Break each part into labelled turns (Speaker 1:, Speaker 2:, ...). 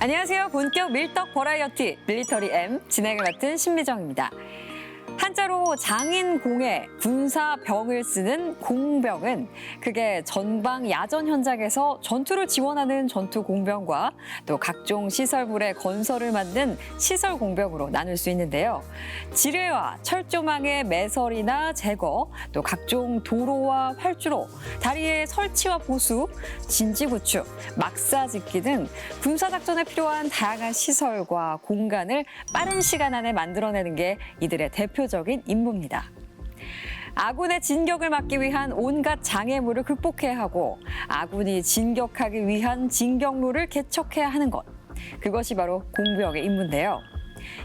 Speaker 1: 안녕하세요. 본격 밀떡 버라이어티 밀리터리 M 진행을 맡은 신미정입니다. 한자로 장인공에 군사병을 쓰는 공병은 그게 전방 야전 현장에서 전투를 지원하는 전투공병과 또 각종 시설물의 건설을 맡는 시설공병으로 나눌 수 있는데요. 지뢰와 철조망의 매설이나 제거, 또 각종 도로와 활주로, 다리의 설치와 보수, 진지 구축, 막사 짓기 등 군사작전에 필요한 다양한 시설과 공간을 빠른 시간 안에 만들어내는 게 이들의 대표적인 임무입니다. 아군의 진격을 막기 위한 온갖 장애물을 극복해야 하고 아군이 진격하기 위한 진격로를 개척해야 하는 것. 그것이 바로 공병의 임무인데요.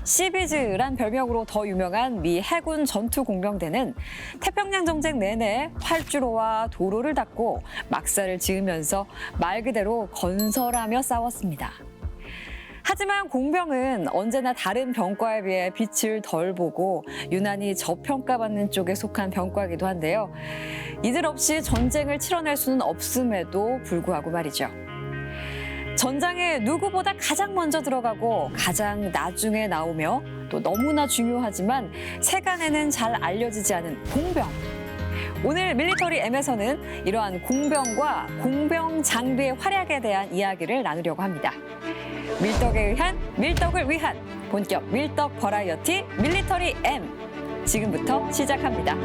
Speaker 1: 시비즈란 별명으로 더 유명한 미 해군 전투 공병대는 태평양 전쟁 내내 활주로와 도로를 닦고 막사를 지으면서 말 그대로 건설하며 싸웠습니다. 하지만 공병은 언제나 다른 병과에 비해 빛을 덜 보고 유난히 저평가받는 쪽에 속한 병과이기도 한데요. 이들 없이 전쟁을 치러낼 수는 없음에도 불구하고 말이죠. 전장에 누구보다 가장 먼저 들어가고 가장 나중에 나오며 또 너무나 중요하지만 세간에는 잘 알려지지 않은 공병. 오늘 밀리터리 M에서는 이러한 공병과 공병 장비의 활약에 대한 이야기를 나누려고 합니다. 밀떡에 의한 밀떡을 위한 본격 밀떡 버라이어티 밀리터리 M 지금부터 시작합니다.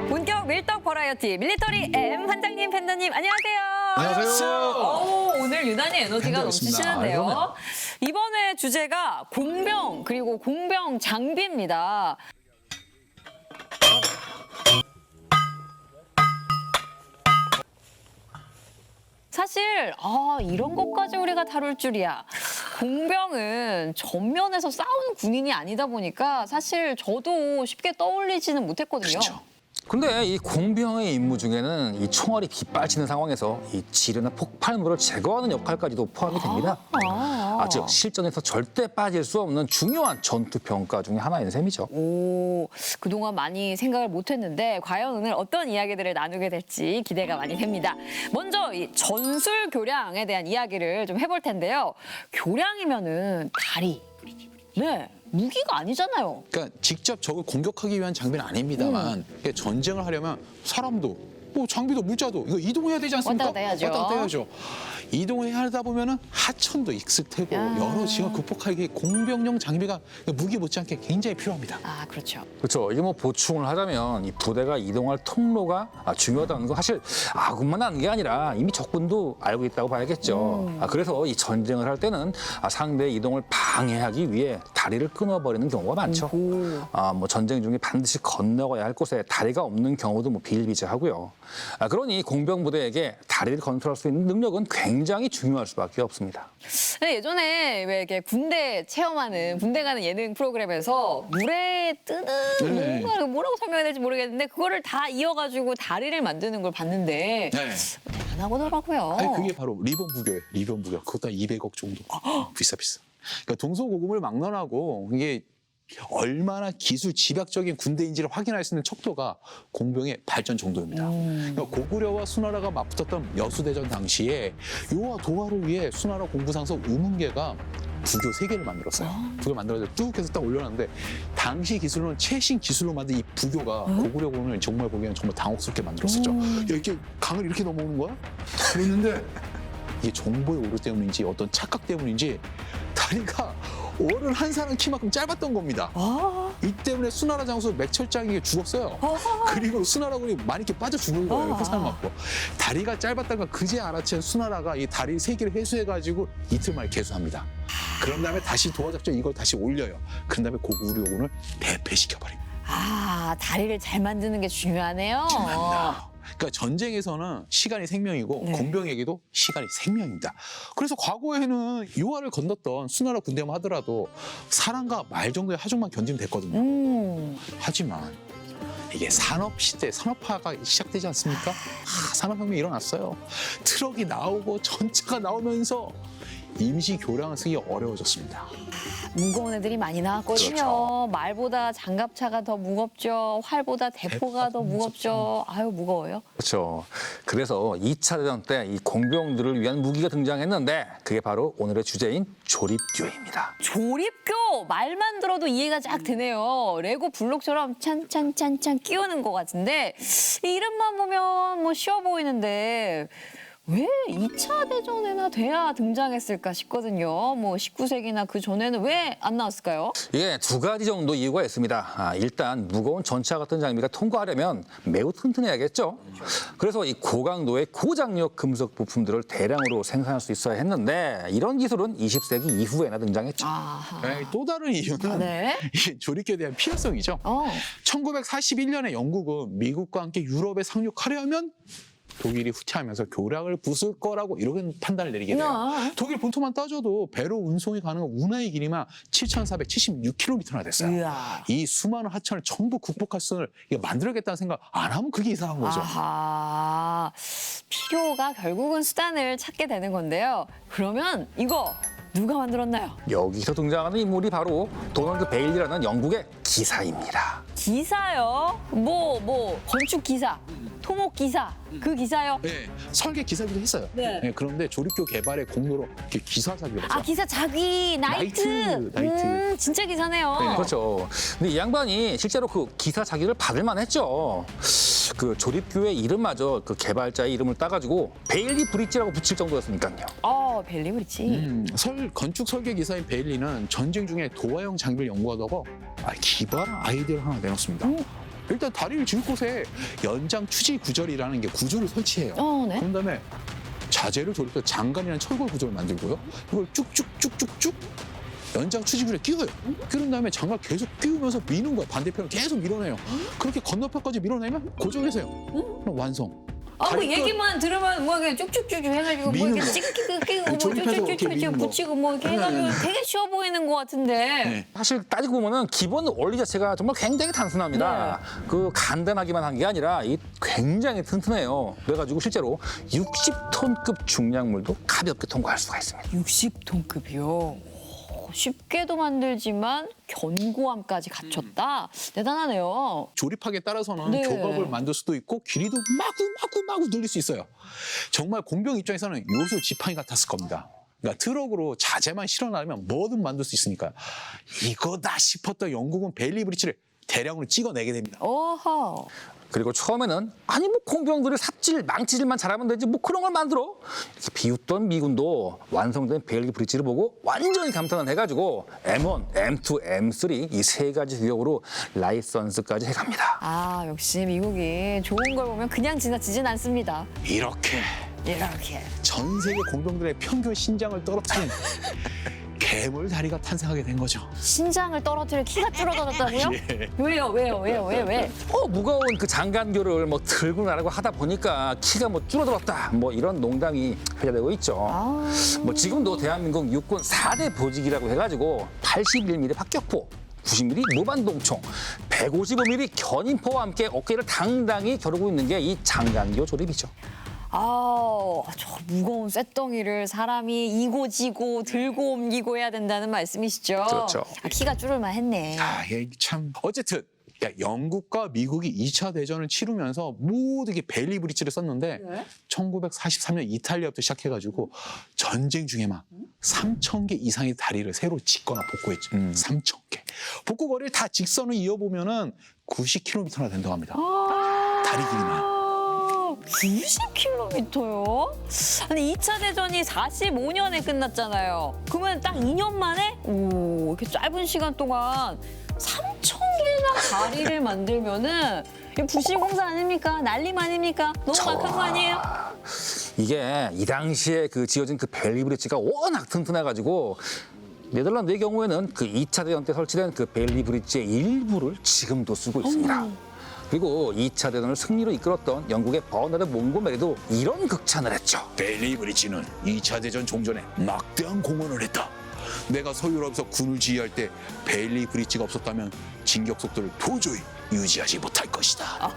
Speaker 1: 본격 밀떡 버라이어티 밀리터리 M 환장님, 팬더님 안녕하세요.
Speaker 2: 안녕하세요.
Speaker 1: 오늘 유난히 에너지가
Speaker 2: 팬더였습니다.
Speaker 1: 넘치시는데요. 이번에 주제가 공병 그리고 공병 장비입니다. 사실 이런 것까지 우리가 다룰 줄이야. 공병은 전면에서 싸우는 군인이 아니다 보니까 사실 저도 쉽게 떠올리지는 못했거든요.
Speaker 2: 그렇죠. 근데 이 공병의 임무 중에는 이 총알이 빗발치는 상황에서 이 지뢰나 폭발물을 제거하는 역할까지도 포함이 됩니다. 즉 실전에서 절대 빠질 수 없는 중요한 전투 병과 중에 하나인 셈이죠.
Speaker 1: 오, 그동안 많이 생각을 못했는데 과연 오늘 어떤 이야기들을 나누게 될지 기대가 많이 됩니다. 먼저 이 전술 교량에 대한 이야기를 좀 해볼 텐데요. 교량이면은 다리, 네, 무기가 아니잖아요.
Speaker 3: 그러니까 직접 적을 공격하기 위한 장비는 아닙니다만 이게 전쟁을 하려면 사람도 뭐 장비도 물자도 이거 이동해야 되지 않습니까?
Speaker 1: 왔다 갔다 해야죠.
Speaker 3: 왔다 갔다 해야죠. 이동해야 하다 보면은 하천도 있을 테고 여러 지역을 극복하기 공병용 장비가 무기 못지않게 굉장히 필요합니다.
Speaker 1: 아, 그렇죠.
Speaker 2: 그렇죠. 이게 뭐 보충을 하자면 이 부대가 이동할 통로가 중요하다는 거 사실 아군만 아는 게 아니라 이미 적군도 알고 있다고 봐야겠죠. 그래서 이 전쟁을 할 때는 상대의 이동을 방해하기 위해 다리를 끊어버리는 경우가 많죠. 뭐 전쟁 중에 반드시 건너가야 할 곳에 다리가 없는 경우도 뭐 비일비재하고요. 그러니 공병 부대에게 다리를 컨트롤할 수 있는 능력은 굉장히 중요할 수밖에 없습니다.
Speaker 1: 근데 예전에 왜 이렇게 군대 체험하는 군대 가는 예능 프로그램에서 물에 뜨는 뭔가 뭐라고 설명해야 될지 모르겠는데 그거를 다 이어가지고 다리를 만드는 걸 봤는데 안 하더라고요.
Speaker 3: 아니 그게 바로 리본 부교예요. 리본 부교. 그것도 한 200억 정도. 비싸. 그러니까 동서고금을 막론하고 이게 얼마나 기술 집약적인 군대인지를 확인할 수 있는 척도가 공병의 발전 정도입니다. 그러니까 고구려와 수나라가 맞붙었던 여수대전 당시에 요와 도화를 위해 수나라 공부상서 우문계가 부교 3개를 만들었어요. 부교 만들어서 뚝 해서 딱 올려놨는데 당시 기술로는 최신 기술로 만든 이 부교가 고구려군을 정말 보기에는 정말 당혹스럽게 만들었었죠. 야, 이렇게 강을 이렇게 넘어오는 거야? 그랬는데 이게 정보의 오류 때문인지 어떤 착각 때문인지 다리가 월을 한 사람 키만큼 짧았던 겁니다. 이 때문에 수나라 장수 맥철장이 죽었어요. 그리고 수나라군이 많이 이렇게 빠져 죽은 거예요. 화살 맞고. 다리가 짧았다는 걸 그제 알아챈 수나라가 이 다리 3개를 회수해가지고 이틀 만에 개수합니다. 그런 다음에 다시 도하작전 이걸 다시 올려요. 그런 다음에 고구려군을 대패시켜버립니다.
Speaker 1: 다리를 잘 만드는 게 중요하네요.
Speaker 3: 중요합니다. 그러니까 전쟁에서는 시간이 생명이고 공병에게도 시간이 생명입니다. 그래서 과거에는 유화를 건넜던 수나라 군대만 하더라도 사람과 말 정도의 하중만 견디면 됐거든요. 하지만 이게 산업시대, 산업화가 시작되지 않습니까? 산업혁명이 일어났어요. 트럭이 나오고 전차가 나오면서 임시 교량을 쓰기 어려워졌습니다.
Speaker 1: 무거운 애들이 많이 나왔거든요.
Speaker 3: 그렇죠.
Speaker 1: 말보다 장갑차가 더 무겁죠. 활보다 대포가 더 무겁죠. 아유, 무거워요.
Speaker 2: 그렇죠. 그래서 2차 대전 때 이 공병들을 위한 무기가 등장했는데 그게 바로 오늘의 주제인 조립교입니다.
Speaker 1: 조립교 말만 들어도 이해가 쫙 되네요. 레고 블록처럼 찬찬찬찬 끼우는 것 같은데 이름만 보면 뭐 쉬워 보이는데 왜 2차 대전에나 돼야 등장했을까 싶거든요. 뭐 19세기나 그 전에는 왜 안 나왔을까요?
Speaker 2: 이게 두 가지 정도 이유가 있습니다. 일단 무거운 전차 같은 장비가 통과하려면 매우 튼튼해야겠죠. 그래서 이 고강도의 고장력 금속 부품들을 대량으로 생산할 수 있어야 했는데 이런 기술은 20세기 이후에나 등장했죠.
Speaker 1: 아하.
Speaker 3: 네, 또 다른 이유는
Speaker 1: 네.
Speaker 3: 이 조립교에 대한 필요성이죠. 1941년에 영국은 미국과 함께 유럽에 상륙하려 하면 독일이 후퇴하면서 교량을 부술 거라고 이런 판단을 내리게 돼요. 독일 본토만 따져도 배로 운송이 가능한 운하의 길이만 7,476km나 됐어요.
Speaker 1: 이야.
Speaker 3: 이 수많은 하천을 전부 극복할 수를 만들어야겠다는 생각 안 하면 그게 이상한 거죠.
Speaker 1: 아하. 필요가 결국은 수단을 찾게 되는 건데요. 그러면 이거 누가 만들었나요?
Speaker 2: 여기서 등장하는 인물이 바로 도널드 베일리라는 영국의 기사입니다.
Speaker 1: 기사요? 건축 기사, 토목 기사, 그 기사요?
Speaker 3: 네, 설계 기사기도 했어요.
Speaker 1: 네.
Speaker 3: 네, 그런데 조립교 개발의 공로로 이렇게 기사 자기가
Speaker 1: 아, 기사 자기 나이트.
Speaker 3: 나이트.
Speaker 1: 진짜 기사네요.
Speaker 3: 네.
Speaker 2: 그렇죠. 근데 이 양반이 실제로 그 기사 자기를 받을 만했죠. 그 조립교의 이름마저 그 개발자의 이름을 따가지고 베일리 브릿지라고 붙일 정도였으니까요.
Speaker 1: 벨리 브릿지.
Speaker 3: 건축 설계 기사인 베일리는 전쟁 중에 도화형 장비를 연구하다가 기발한 아이디어를 하나 내놓습니다. 일단 다리를 지을 곳에 연장 추지 구절이라는 게 구조를 설치해요.
Speaker 1: 네.
Speaker 3: 그런 다음에 자재를 조립해서 장관이라는 철골 구조를 만들고요. 이걸 쭉쭉쭉쭉쭉 연장 추지 구절에 끼워요. 그런 다음에 장관 계속 끼우면서 미는 거야. 반대편을 계속 밀어내요. 그렇게 건너편까지 밀어내면 고정해서요. 그럼 완성.
Speaker 1: 그
Speaker 3: 다리
Speaker 1: 얘기만 들으면 뭐 그냥 쭉쭉쭉 해가지고 뭐
Speaker 3: 미는
Speaker 1: 이렇게
Speaker 3: 거.
Speaker 1: 찍고 뭐
Speaker 3: 조립해서 이렇게
Speaker 1: 쭉쭉쭉쭉
Speaker 3: 미는 거.
Speaker 1: 붙이고 뭐 이렇게 해가지고 되게 쉬워 보이는 것 같은데.
Speaker 3: 네.
Speaker 2: 사실 따지고 보면은 기본 원리 자체가 정말 굉장히 단순합니다. 그 간단하기만 한 게 아니라 이 굉장히 튼튼해요. 그래가지고 실제로 60톤급 중량물도 가볍게 통과할 수가 있습니다.
Speaker 1: 60톤급이요. 쉽게도 만들지만 견고함까지 갖췄다. 대단하네요.
Speaker 3: 조립하기에 따라서는
Speaker 1: 네.
Speaker 3: 교각을 만들 수도 있고 길이도 마구 늘릴 수 있어요. 정말 공병 입장에서는 요술 지팡이 같았을 겁니다. 그러니까 트럭으로 자재만 실어나면 뭐든 만들 수 있으니까 이거다 싶었던 영국은 베일리 브릿지를 대량으로 찍어내게 됩니다.
Speaker 1: 어허.
Speaker 2: 그리고 처음에는 아니 뭐 공병들이 삽질, 망치질만 잘하면 되지 뭐 그런 걸 만들어? 이렇게 비웃던 미군도 완성된 베일리 브릿지를 보고 완전히 감탄을 해가지고 M1, M2, M3 이 세 가지 규격으로 라이선스까지 해갑니다.
Speaker 1: 아, 역시 미국이 좋은 걸 보면 그냥 지나치진 않습니다.
Speaker 3: 이렇게 전 세계 공병들의 평균 신장을 떨어뜨린 괴물 다리가 탄생하게 된 거죠.
Speaker 1: 신장을 떨어뜨려 키가 줄어들었다고요? 왜요? 왜?
Speaker 2: 무거운 그 장간교를 뭐 들고 나라고 하다 보니까 키가 뭐 줄어들었다 뭐 이런 농담이 회자되고 있죠. 뭐 지금도 대한민국 육군 4대 보직이라고 해가지고 81mm 박격포, 90mm 무반동총, 155mm 견인포와 함께 어깨를 당당히 겨루고 있는 게 이 장간교 조립이죠.
Speaker 1: 저 무거운 쇳덩이를 사람이 이고지고 들고 옮기고 해야 된다는 말씀이시죠?
Speaker 2: 그렇죠.
Speaker 1: 키가 줄을만 했네.
Speaker 3: 이게 참 어쨌든 영국과 미국이 2차 대전을 치르면서 모두 베일리 브릿지를 썼는데 1943년 이탈리아부터 시작해가지고 전쟁 중에만 3,000개 이상의 다리를 새로 짓거나 복구했죠. 3,000개. 복구 거리를 다 직선으로 이어보면은 90km나 된다고 합니다. 다리 길이만.
Speaker 1: 90km요? 아니 2차 대전이 45년에 끝났잖아요. 그러면 딱 2년 만에 이렇게 짧은 시간 동안 3,000개나 다리를 만들면은 이게 부실공사 아닙니까? 난림 아닙니까? 너무 막한 거 아니에요?
Speaker 2: 이게 이 당시에 그 지어진 그 베일리 브릿지가 워낙 튼튼해가지고 네덜란드의 경우에는 그 2차 대전 때 설치된 그 베일리 브릿지의 일부를 지금도 쓰고 있습니다. 그리고 2차 대전을 승리로 이끌었던 영국의 버나드 몽고메리도 이런 극찬을 했죠.
Speaker 3: 베일리 브릿지는 2차 대전 종전에 막대한 공헌을 했다. 내가 서유럽에서 군을 지휘할 때 베일리 브릿지가 없었다면 진격 속도를 도저히 유지하지 못할 것이다.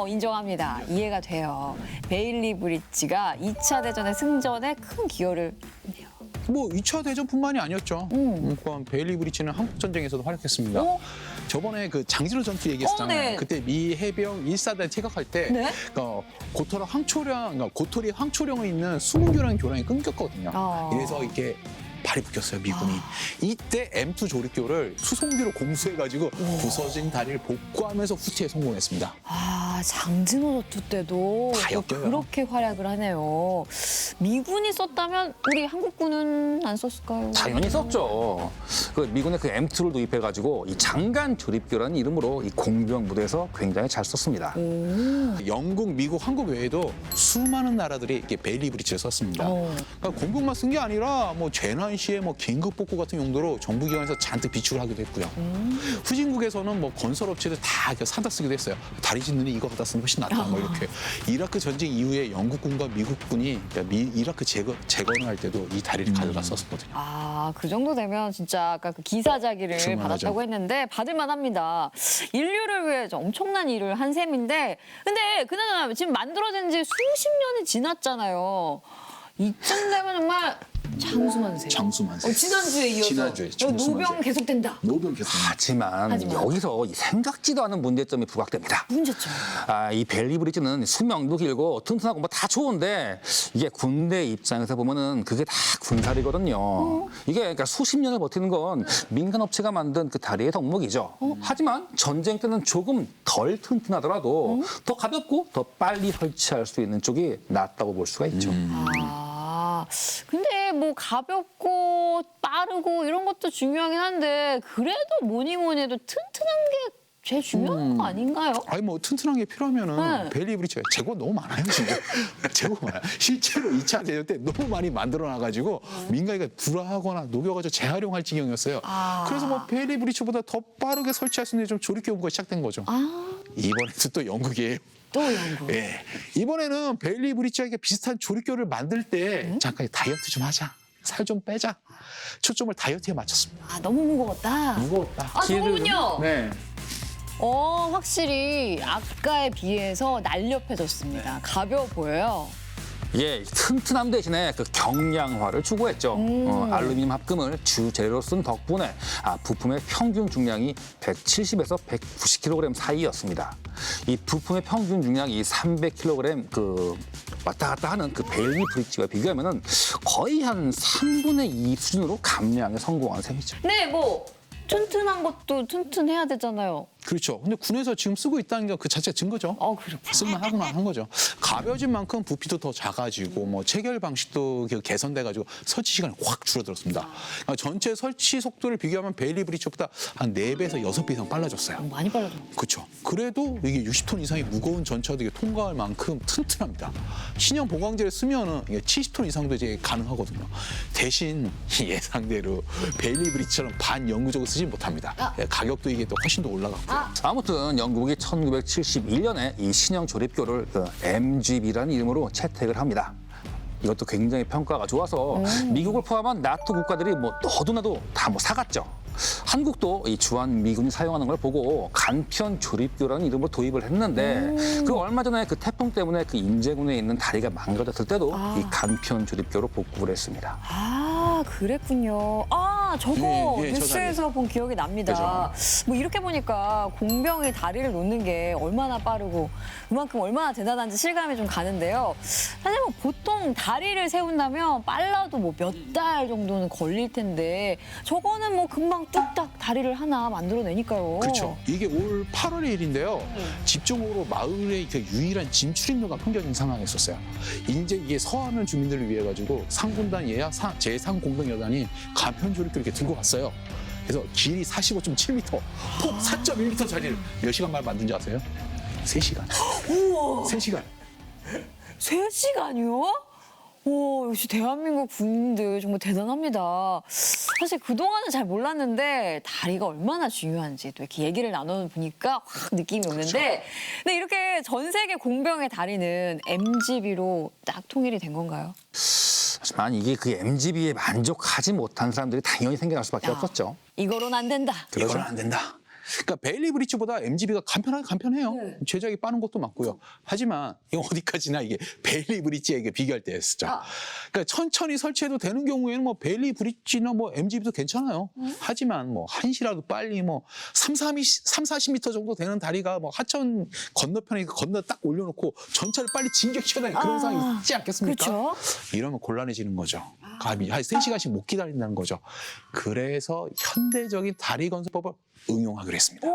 Speaker 1: 인정합니다. 이해가 돼요. 베일리 브릿지가 2차 대전의 승전에 큰 기여를 했네요.
Speaker 3: 뭐 2차 대전뿐만이 아니었죠. 그러니까 베일리 브리치는 한국 전쟁에서도 활약했습니다.
Speaker 1: 어?
Speaker 3: 저번에 그 장진호 전투 얘기했었잖아요.
Speaker 1: 네.
Speaker 3: 그때 미 해병 1사단 퇴각할 때
Speaker 1: 네?
Speaker 3: 그러니까 고토리 황초령에 있는 20교랑 교량이 끊겼거든요.
Speaker 1: 아.
Speaker 3: 그래서 이렇게 발이 붙겼어요, 미군이. 이때 M2 조립교를 수송기로 공수해가지고 부서진 다리를 복구하면서 후퇴에 성공했습니다.
Speaker 1: 아, 장진호 전투 때도
Speaker 3: 다
Speaker 1: 또
Speaker 3: 엮여요.
Speaker 1: 그렇게 활약을 하네요. 미군이 썼다면 우리 한국군은 안 썼을까요?
Speaker 2: 당연히 썼죠. 그 미군의 그 M2를 도입해가지고 이 장간 조립교라는 이름으로 이 공병 무대에서 굉장히 잘 썼습니다.
Speaker 3: 영국, 미국, 한국 외에도 수많은 나라들이 이렇게 베일리 브리치를 썼습니다. 그러니까 공병만 쓴 게 아니라 뭐 재난 시에 뭐 긴급 복구 같은 용도로 정부 기관에서 잔뜩 비축을 하기도 했고요. 후진국에서는 뭐 건설 업체들 다 이렇게 사다 쓰기도 했어요. 다리 짓는 데 이거 갖다 쓰면 훨씬 낫다. 뭐 이렇게. 이라크 전쟁 이후에 영국군과 미국군이 이라크 재건을 할 때도 이 다리를 가져다 썼었거든요.
Speaker 1: 아, 그 정도 되면 진짜 아까 그 기사자기를
Speaker 3: 충분하죠.
Speaker 1: 받았다고 했는데 받을만 합니다. 인류를 위해 엄청난 일을 한 셈인데 근데 그나저나 지금 만들어진 지 수십 년이 지났잖아요. 이쯤 되면 정말 장수만세.
Speaker 3: 장수만세.
Speaker 1: 지난주에 이어서
Speaker 3: 지난주에
Speaker 1: 노병
Speaker 3: 장수만세.
Speaker 1: 계속된다.
Speaker 3: 노병 계속.
Speaker 2: 하지만 여기서 이 생각지도 않은 문제점이 부각됩니다.
Speaker 1: 문제점.
Speaker 2: 이 벨리 브리지는 수명도 길고 튼튼하고 뭐 다 좋은데 이게 군대 입장에서 보면은 그게 다 군살이거든요. 이게 그러니까 수십 년을 버티는 건 민간 업체가 만든 그 다리의 덕목이죠. 하지만 전쟁 때는 조금 덜 튼튼하더라도 더 가볍고 더 빨리 설치할 수 있는 쪽이 낫다고 볼 수가 있죠.
Speaker 1: 아, 근데 뭐 가볍고 빠르고 이런 것도 중요하긴 한데 그래도 뭐니 해도 튼튼한 게 제일 중요한 거 아닌가요?
Speaker 3: 아니 뭐 튼튼한 게 필요하면은
Speaker 1: 네.
Speaker 3: 베일리 브리치가 재고가 너무 많아요, 진짜. 재고가 많아요. 실제로 2차 대전 때 너무 많이 만들어 놔가지고 민간이가 불화하거나 녹여가지고 재활용할 지경이었어요. 그래서 뭐 베일리 브리치보다 더 빠르게 설치할 수 있는 좀 조립 교부가 시작된 거죠. 이번에도 또 영국이에요.
Speaker 1: 또 연구.
Speaker 3: 예. 이번에는 베일리 브리치와 비슷한 조립교를 만들 때 잠깐 다이어트 좀 하자. 살 좀 빼자. 초점을 다이어트에 맞췄습니다.
Speaker 1: 아, 너무 무거웠다.
Speaker 3: 무거웠다.
Speaker 1: 아, 저거군요.
Speaker 3: 네.
Speaker 1: 확실히 아까에 비해서 날렵해졌습니다. 가벼워 보여요.
Speaker 2: 예, 튼튼함 대신에 그 경량화를 추구했죠. 알루미늄 합금을 주 재료로 쓴 덕분에 부품의 평균 중량이 170에서 190kg 사이였습니다. 이 부품의 평균 중량이 300kg 그 왔다 갔다 하는 그 베일리 브리치와 비교하면은 거의 한 3분의 2 수준으로 감량에 성공한 셈이죠.
Speaker 1: 네, 뭐 튼튼한 것도 튼튼해야 되잖아요.
Speaker 3: 그렇죠. 근데 군에서 지금 쓰고 있다는 게 그 자체가 증거죠.
Speaker 1: 그렇구나.
Speaker 3: 쓸만하구나 한 거죠. 가벼워진 만큼 부피도 더 작아지고 뭐 체결 방식도 개선돼가지고 설치 시간이 확 줄어들었습니다. 그러니까 전체 설치 속도를 비교하면 베일리 브리치보다 한 4배에서 6배 이상 빨라졌어요.
Speaker 1: 많이 빨라져.
Speaker 3: 그렇죠. 그래도 이게 60톤 이상의 무거운 전차도 이게 통과할 만큼 튼튼합니다. 신형 보강제를 쓰면은 이게 70톤 이상도 이제 가능하거든요. 대신 예상대로 베일리 브리치처럼 반영구적으로 쓰지 못합니다. 가격도 이게 또 훨씬 더 올라갔고.
Speaker 2: 아무튼 영국이 1971년에 이 신형 조립교를 그 MGB라는 이름으로 채택을 합니다. 이것도 굉장히 평가가 좋아서 미국을 포함한 나토 국가들이 뭐 너도나도 다 뭐 사갔죠. 한국도 이 주한 미군이 사용하는 걸 보고 간편 조립교라는 이름으로 도입을 했는데 그 얼마 전에 그 태풍 때문에 그 인제군에 있는 다리가 망가졌을 때도 이 간편 조립교로 복구를 했습니다.
Speaker 1: 그랬군요. 저거
Speaker 3: 예, 저
Speaker 1: 뉴스에서 본 기억이 납니다. 뭐 이렇게 보니까 공병이 다리를 놓는 게 얼마나 빠르고 그만큼 얼마나 대단한지 실감이 좀 가는데요. 사실 뭐 보통 다리를 세운다면 빨라도 뭐 몇 달 정도는 걸릴 텐데 저거는 뭐 금방 뚝딱 다리를 하나 만들어내니까요.
Speaker 3: 그렇죠. 이게 올 8월의 일인데요. 집중호우로 마을의 그 유일한 진출입로가 끊겨진 상황이었어요. 이제 이게 서하면 주민들을 위해 가지고 상군단 예하 제3공병여단이 간편 조립기를 이렇게 들고 갔어요. 그래서 길이 45.7m, 폭 4.1m짜리를 몇 시간 만에 만든지 아세요? 3시간.
Speaker 1: 우와.
Speaker 3: 3시간.
Speaker 1: 3시간이요? 오, 역시 대한민국 군인들 정말 대단합니다. 사실 그동안은 잘 몰랐는데 다리가 얼마나 중요한지 또 이렇게 얘기를 나눠보니까 확 느낌이 오는데 근데 이렇게 전 세계 공병의 다리는 MGB로 딱 통일이 된 건가요?
Speaker 2: 하지만 이게 그 MGB에 만족하지 못한 사람들이 당연히 생겨날 수밖에 없었죠.
Speaker 1: 이거로는 안 된다.
Speaker 3: 이거는 안 된다. 그러니까 베일리 브릿지보다 MGB가 간편해요.
Speaker 1: 네.
Speaker 3: 제작이 빠른 것도 맞고요. 하지만 이거 어디까지나 이게 베일리 브릿지에 비교할 때였죠. 그러니까 천천히 설치해도 되는 경우에는 뭐 베일리 브릿지나 뭐 MGB도 괜찮아요. 하지만 뭐 한시라도 빨리 뭐 40m 정도 되는 다리가 뭐 하천 건너편에 건너 딱 올려놓고 전차를 빨리 진격시켜다니는 그런 상황이 있지 않겠습니까?
Speaker 1: 그렇죠.
Speaker 3: 이러면 곤란해지는 거죠. 감이 한 3시간씩 못 기다린다는 거죠. 그래서 현대적인 다리 건설법을 응용하기로 했습니다.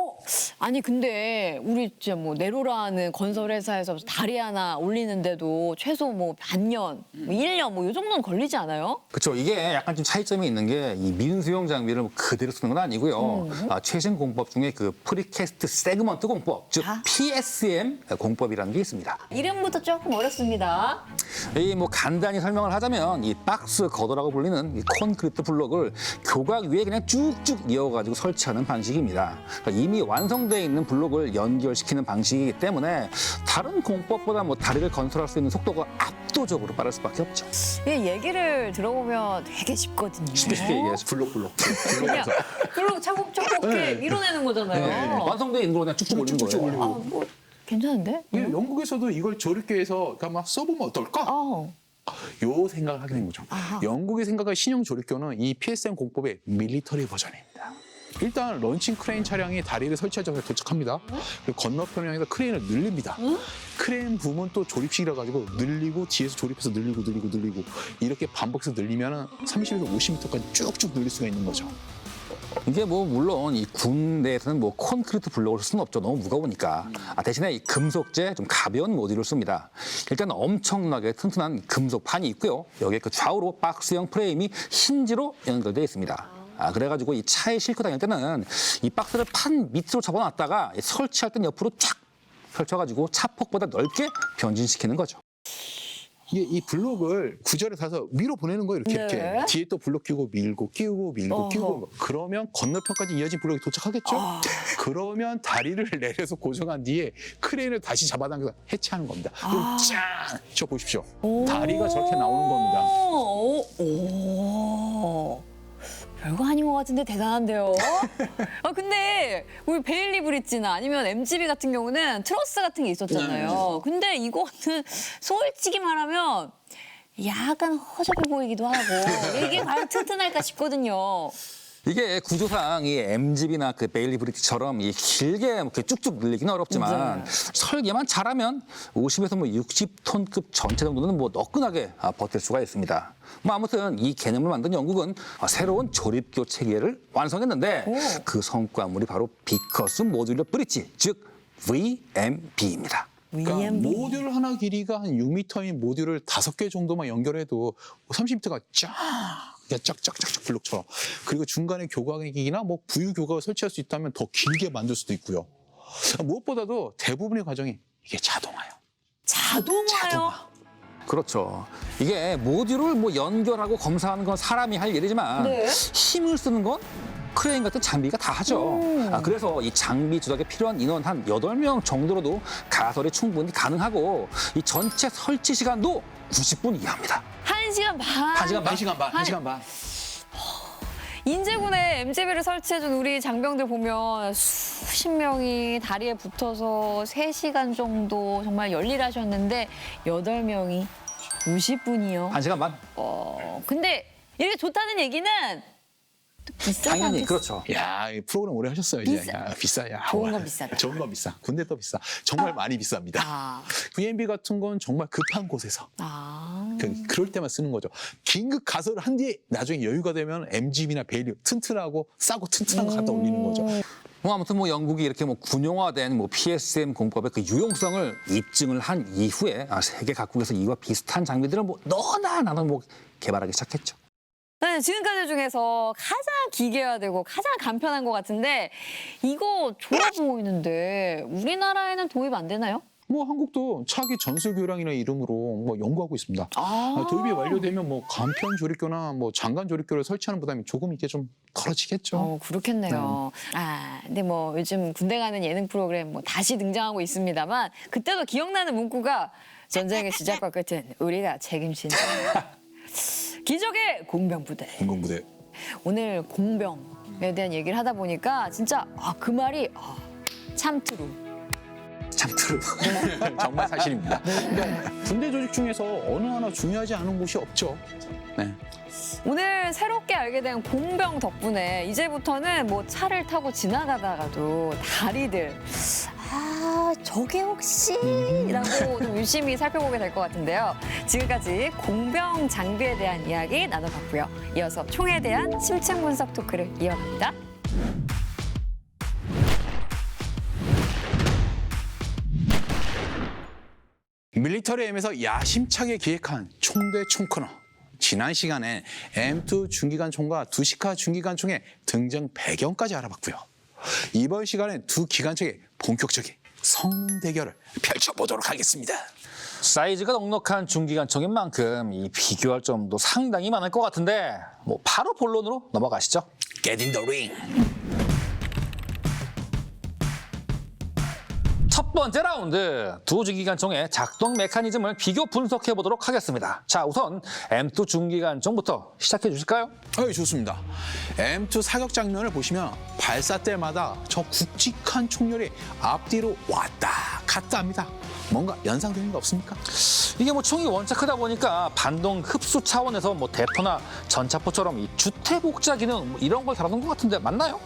Speaker 1: 아니 근데 우리 진짜 뭐 네로라는 건설 회사에서 다리 하나 올리는데도 최소 뭐 반년, 뭐 1년 뭐 이 정도는 걸리지 않아요?
Speaker 2: 그렇죠. 이게 약간 좀 차이점이 있는 게 이 민수용 장비를 그대로 쓰는 건 아니고요. 최신 공법 중에 그 프리캐스트 세그먼트 공법, 즉 PSM 공법이라는 게 있습니다.
Speaker 1: 이름부터 조금 어렵습니다.
Speaker 2: 이 뭐 간단히 설명을 하자면 이 박스 거더라고 불리는 이 콘크리트 블록을 교각 위에 그냥 쭉쭉 이어가지고 설치하는 방식입니다. 그러니까 이미 완성되어 있는 블록을 연결시키는 방식이기 때문에 다른 공법보다 뭐 다리를 건설할 수 있는 속도가 압도적으로 빠를 수밖에 없죠.
Speaker 1: 이 얘기를 들어보면 되게 쉽거든요.
Speaker 2: 쉽게 얘기해서
Speaker 3: 블록.
Speaker 1: 그냥 블록 차곡차곡 이렇게 밀어내는 거잖아요.
Speaker 2: 완성되어 있는 걸 그냥 쭉쭉 올리는
Speaker 3: 쭉쭉
Speaker 2: 거예요.
Speaker 3: 올리고.
Speaker 1: 뭐 괜찮은데?
Speaker 3: 예, 영국에서도 이걸 조립교에서 한번 써보면 어떨까? 요 생각을 하게 된 거죠. 영국이 생각한 신형 조립교는 이 PSM 공법의 밀리터리 버전입니다. 일단 런칭 크레인 차량이 다리를 설치할 장소에 도착합니다. 그리고 건너편에 향해서 크레인을 늘립니다. 크레인 부분 또 조립식이라 가지고 늘리고 뒤에서 조립해서 늘리고 이렇게 반복해서 늘리면 30에서 50m까지 쭉쭉 늘릴 수가 있는 거죠.
Speaker 2: 이게 뭐 물론 이 군대에서는 뭐 콘크리트 블록을 쓸 수는 없죠. 너무 무거우니까. 대신에 이 금속재 좀 가벼운 모듈을 씁니다. 일단 엄청나게 튼튼한 금속판이 있고요. 여기에 그 좌우로 박스형 프레임이 힌지로 연결되어 있습니다. 그래가지고 이 차에 싣고 다닐 때는 이 박스를 판 밑으로 접어놨다가 설치할 땐 옆으로 쫙 펼쳐가지고 차폭보다 넓게 변진시키는 거죠.
Speaker 3: 이게 이 블록을 구절에 사서 밀어 보내는 거예요. 이렇게.
Speaker 1: 네.
Speaker 3: 뒤에 또 블록 끼고 밀고 끼우고 밀고 끼우고. 그러면 건너편까지 이어진 블록이 도착하겠죠? 그러면 다리를 내려서 고정한 뒤에 크레인을 다시 잡아당겨서 해체하는 겁니다. 그럼 짠! 저 보십시오. 다리가 저렇게 나오는 겁니다.
Speaker 1: 오. 별거 아닌 것 같은데 대단한데요. 근데 우리 베일리 브릿지나 아니면 MGB 같은 경우는 트러스 같은 게 있었잖아요. 근데 이거는 솔직히 말하면 약간 허접해 보이기도 하고 이게 과연 튼튼할까 싶거든요.
Speaker 2: 이게 구조상 이 MGB나 그 베일리 브릿지처럼 이 길게 이렇게 쭉쭉 늘리기는 어렵지만 설계만 잘하면 50에서 뭐 60톤급 전체 정도는 뭐 너끈하게 버틸 수가 있습니다. 뭐 아무튼 이 개념을 만든 영국은 새로운 조립교 체계를 완성했는데 그 성과물이 바로 비커스 모듈러 브릿지, 즉 VMB입니다.
Speaker 3: 그러니까 모듈 하나 길이가 한 6m인 모듈을 5개 정도만 연결해도 30m가 쫙쫙쫙쫙 블록처럼. 그리고 중간에 교각이나 뭐 부유 교각을 설치할 수 있다면 더 길게 만들 수도 있고요. 무엇보다도 대부분의 과정이 이게 자동화예요.
Speaker 1: 자동화요?
Speaker 2: 그렇죠. 이게 모듈을 뭐 연결하고 검사하는 건 사람이 할 일이지만 힘을 쓰는 건 크레인 같은 장비가 다 하죠. 그래서 이 장비 조작에 필요한 인원 한 8명 정도로도 가설이 충분히 가능하고 이 전체 설치 시간도 90분 이하입니다.
Speaker 1: 1시간 반.
Speaker 3: 1시간 반.
Speaker 1: 인제군에 MGB를 설치해준 우리 장병들 보면 수십 명이 다리에 붙어서 3시간 정도 정말 열일하셨는데 8명이 90분이요.
Speaker 2: 1시간 반?
Speaker 1: 근데 이렇게 좋다는 얘기는 또 비싸지
Speaker 2: 당연히
Speaker 1: 않겠어요?
Speaker 2: 그렇죠.
Speaker 3: 야, 이 프로그램 오래 하셨어요, 이제. 야, 비싸. 야.
Speaker 1: 좋은 건 비싸다.
Speaker 3: 좋은 건 비싸. 군대 또 비싸. 정말 많이 비쌉니다. VMB 같은 건 정말 급한 곳에서. 그럴 때만 쓰는 거죠. 긴급 가설을 한 뒤에 나중에 여유가 되면 MGB나 베일리 튼튼하고 싸고 튼튼한 거 갖다 올리는 거죠.
Speaker 2: 뭐 아무튼 뭐 영국이 이렇게 뭐 군용화된 뭐 PSM 공법의 그 유용성을 입증을 한 이후에 세계 각국에서 이와 비슷한 장비들을 뭐 너나 나눠 뭐 개발하기 시작했죠.
Speaker 1: 네, 지금까지 중에서 가장 기계화되고 가장 간편한 것 같은데 이거 좋아 보이는데 우리나라에는 도입 안 되나요?
Speaker 3: 뭐 한국도 차기 전술교량이라는 이름으로 뭐 연구하고 있습니다. 도입이 완료되면 뭐 간편 조립교나 뭐 장관 조립교를 설치하는 부담이 조금 이게 좀 덜어지겠죠.
Speaker 1: 그렇겠네요. 근데 뭐 요즘 군대 가는 예능 프로그램 뭐 다시 등장하고 있습니다만 그때도 기억나는 문구가 전쟁의 시작과 끝은 우리가 책임진다. 기적의 공병부대.
Speaker 3: 공공부대.
Speaker 1: 오늘 공병 대한 얘기를 하다 보니까 진짜 그 말이 참 트루.
Speaker 3: 참 트루. 정말 사실입니다. 그러니까 군대 조직 중에서 어느 하나 중요하지 않은 곳이 없죠. 네.
Speaker 1: 오늘 새롭게 알게 된 공병 덕분에 이제부터는 뭐 차를 타고 지나가다가도 다리들 저게 혹시? 라고 좀 유심히 살펴보게 될 것 같은데요. 지금까지 공병 장비에 대한 이야기 나눠봤고요. 이어서 총에 대한 심층 분석 토크를 이어갑니다.
Speaker 3: 밀리터리 M에서 야심차게 기획한 총 대 총 코너. 지난 시간에 M2 중기관총과 두시카 중기관총의 등장 배경까지 알아봤고요. 이번 시간엔 두 기관총의 본격적인 성능 대결을 펼쳐보도록 하겠습니다.
Speaker 2: 사이즈가 넉넉한 중기관총인 만큼 이 비교할 점도 상당히 많을 것 같은데 뭐 바로 본론으로 넘어가시죠.
Speaker 3: Get in the ring.
Speaker 2: 첫 번째 라운드 두 중기관총의 작동 메커니즘을 비교 분석해 보도록 하겠습니다. 자, 우선 M2 중기관총부터 시작해 주실까요?
Speaker 3: 좋습니다. M2 사격 장면을 보시면 발사 때마다 저 굵직한 총열이 앞뒤로 왔다 갔다 합니다. 뭔가 연상되는 거 없습니까?
Speaker 2: 이게 뭐 총이 원체 크다 보니까 반동 흡수 차원에서 뭐 대포나 전차포처럼 이 주퇴복자 기능 뭐 이런 걸 다루는 것 같은데 맞나요?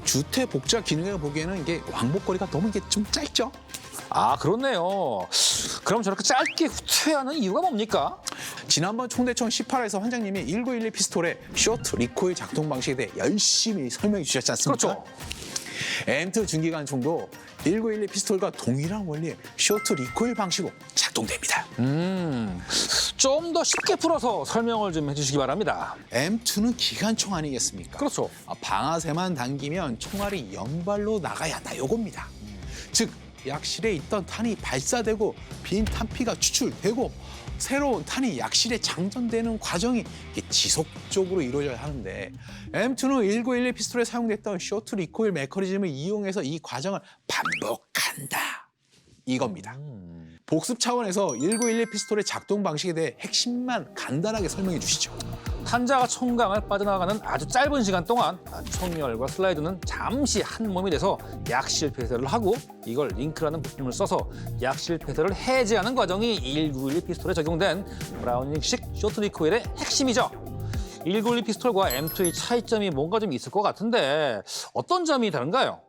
Speaker 3: 주퇴 복자 기능을 보기에는 이게 왕복거리가 너무 이게 좀 짧죠?
Speaker 2: 아, 그렇네요. 그럼 저렇게 짧게 후퇴하는 이유가 뭡니까?
Speaker 3: 지난번 총대총 18에서 환장님이 1912 피스톨의 쇼트 리코일 작동 방식에 대해 열심히 설명해 주셨지 않습니까?
Speaker 2: 그렇죠.
Speaker 3: M2 중기관총도 1912 피스톨과 동일한 원리의 쇼트 리코일 방식으로 작동됩니다.
Speaker 2: 좀 더 쉽게 풀어서 설명을 좀 해주시기 바랍니다.
Speaker 3: M2는 기관총 아니겠습니까?
Speaker 2: 그렇죠.
Speaker 3: 방아쇠만 당기면 총알이 연발로 나가야 한다, 요겁니다. 즉, 약실에 있던 탄이 발사되고 빈 탄피가 추출되고 새로운 탄이 약실에 장전되는 과정이 지속적으로 이루어져야 하는데 M2는 1912 피스톨에 사용됐던 쇼트 리코일 메커니즘을 이용해서 이 과정을 반복한다. 이겁니다. 복습 차원에서 1912 피스톨의 작동 방식에 대해 핵심만 간단하게 설명해 주시죠.
Speaker 2: 탄자가 총강을 빠져나가는 아주 짧은 시간 동안 총열과 슬라이드는 잠시 한 몸이 돼서 약실 폐쇄를 하고 이걸 링크라는 부품을 써서 약실 폐쇄를 해제하는 과정이 1912 피스톨에 적용된 브라우닝식 쇼트 리코일의 핵심이죠. 1912 피스톨과 M2의 차이점이 뭔가 좀 있을 것 같은데 어떤 점이 다른가요?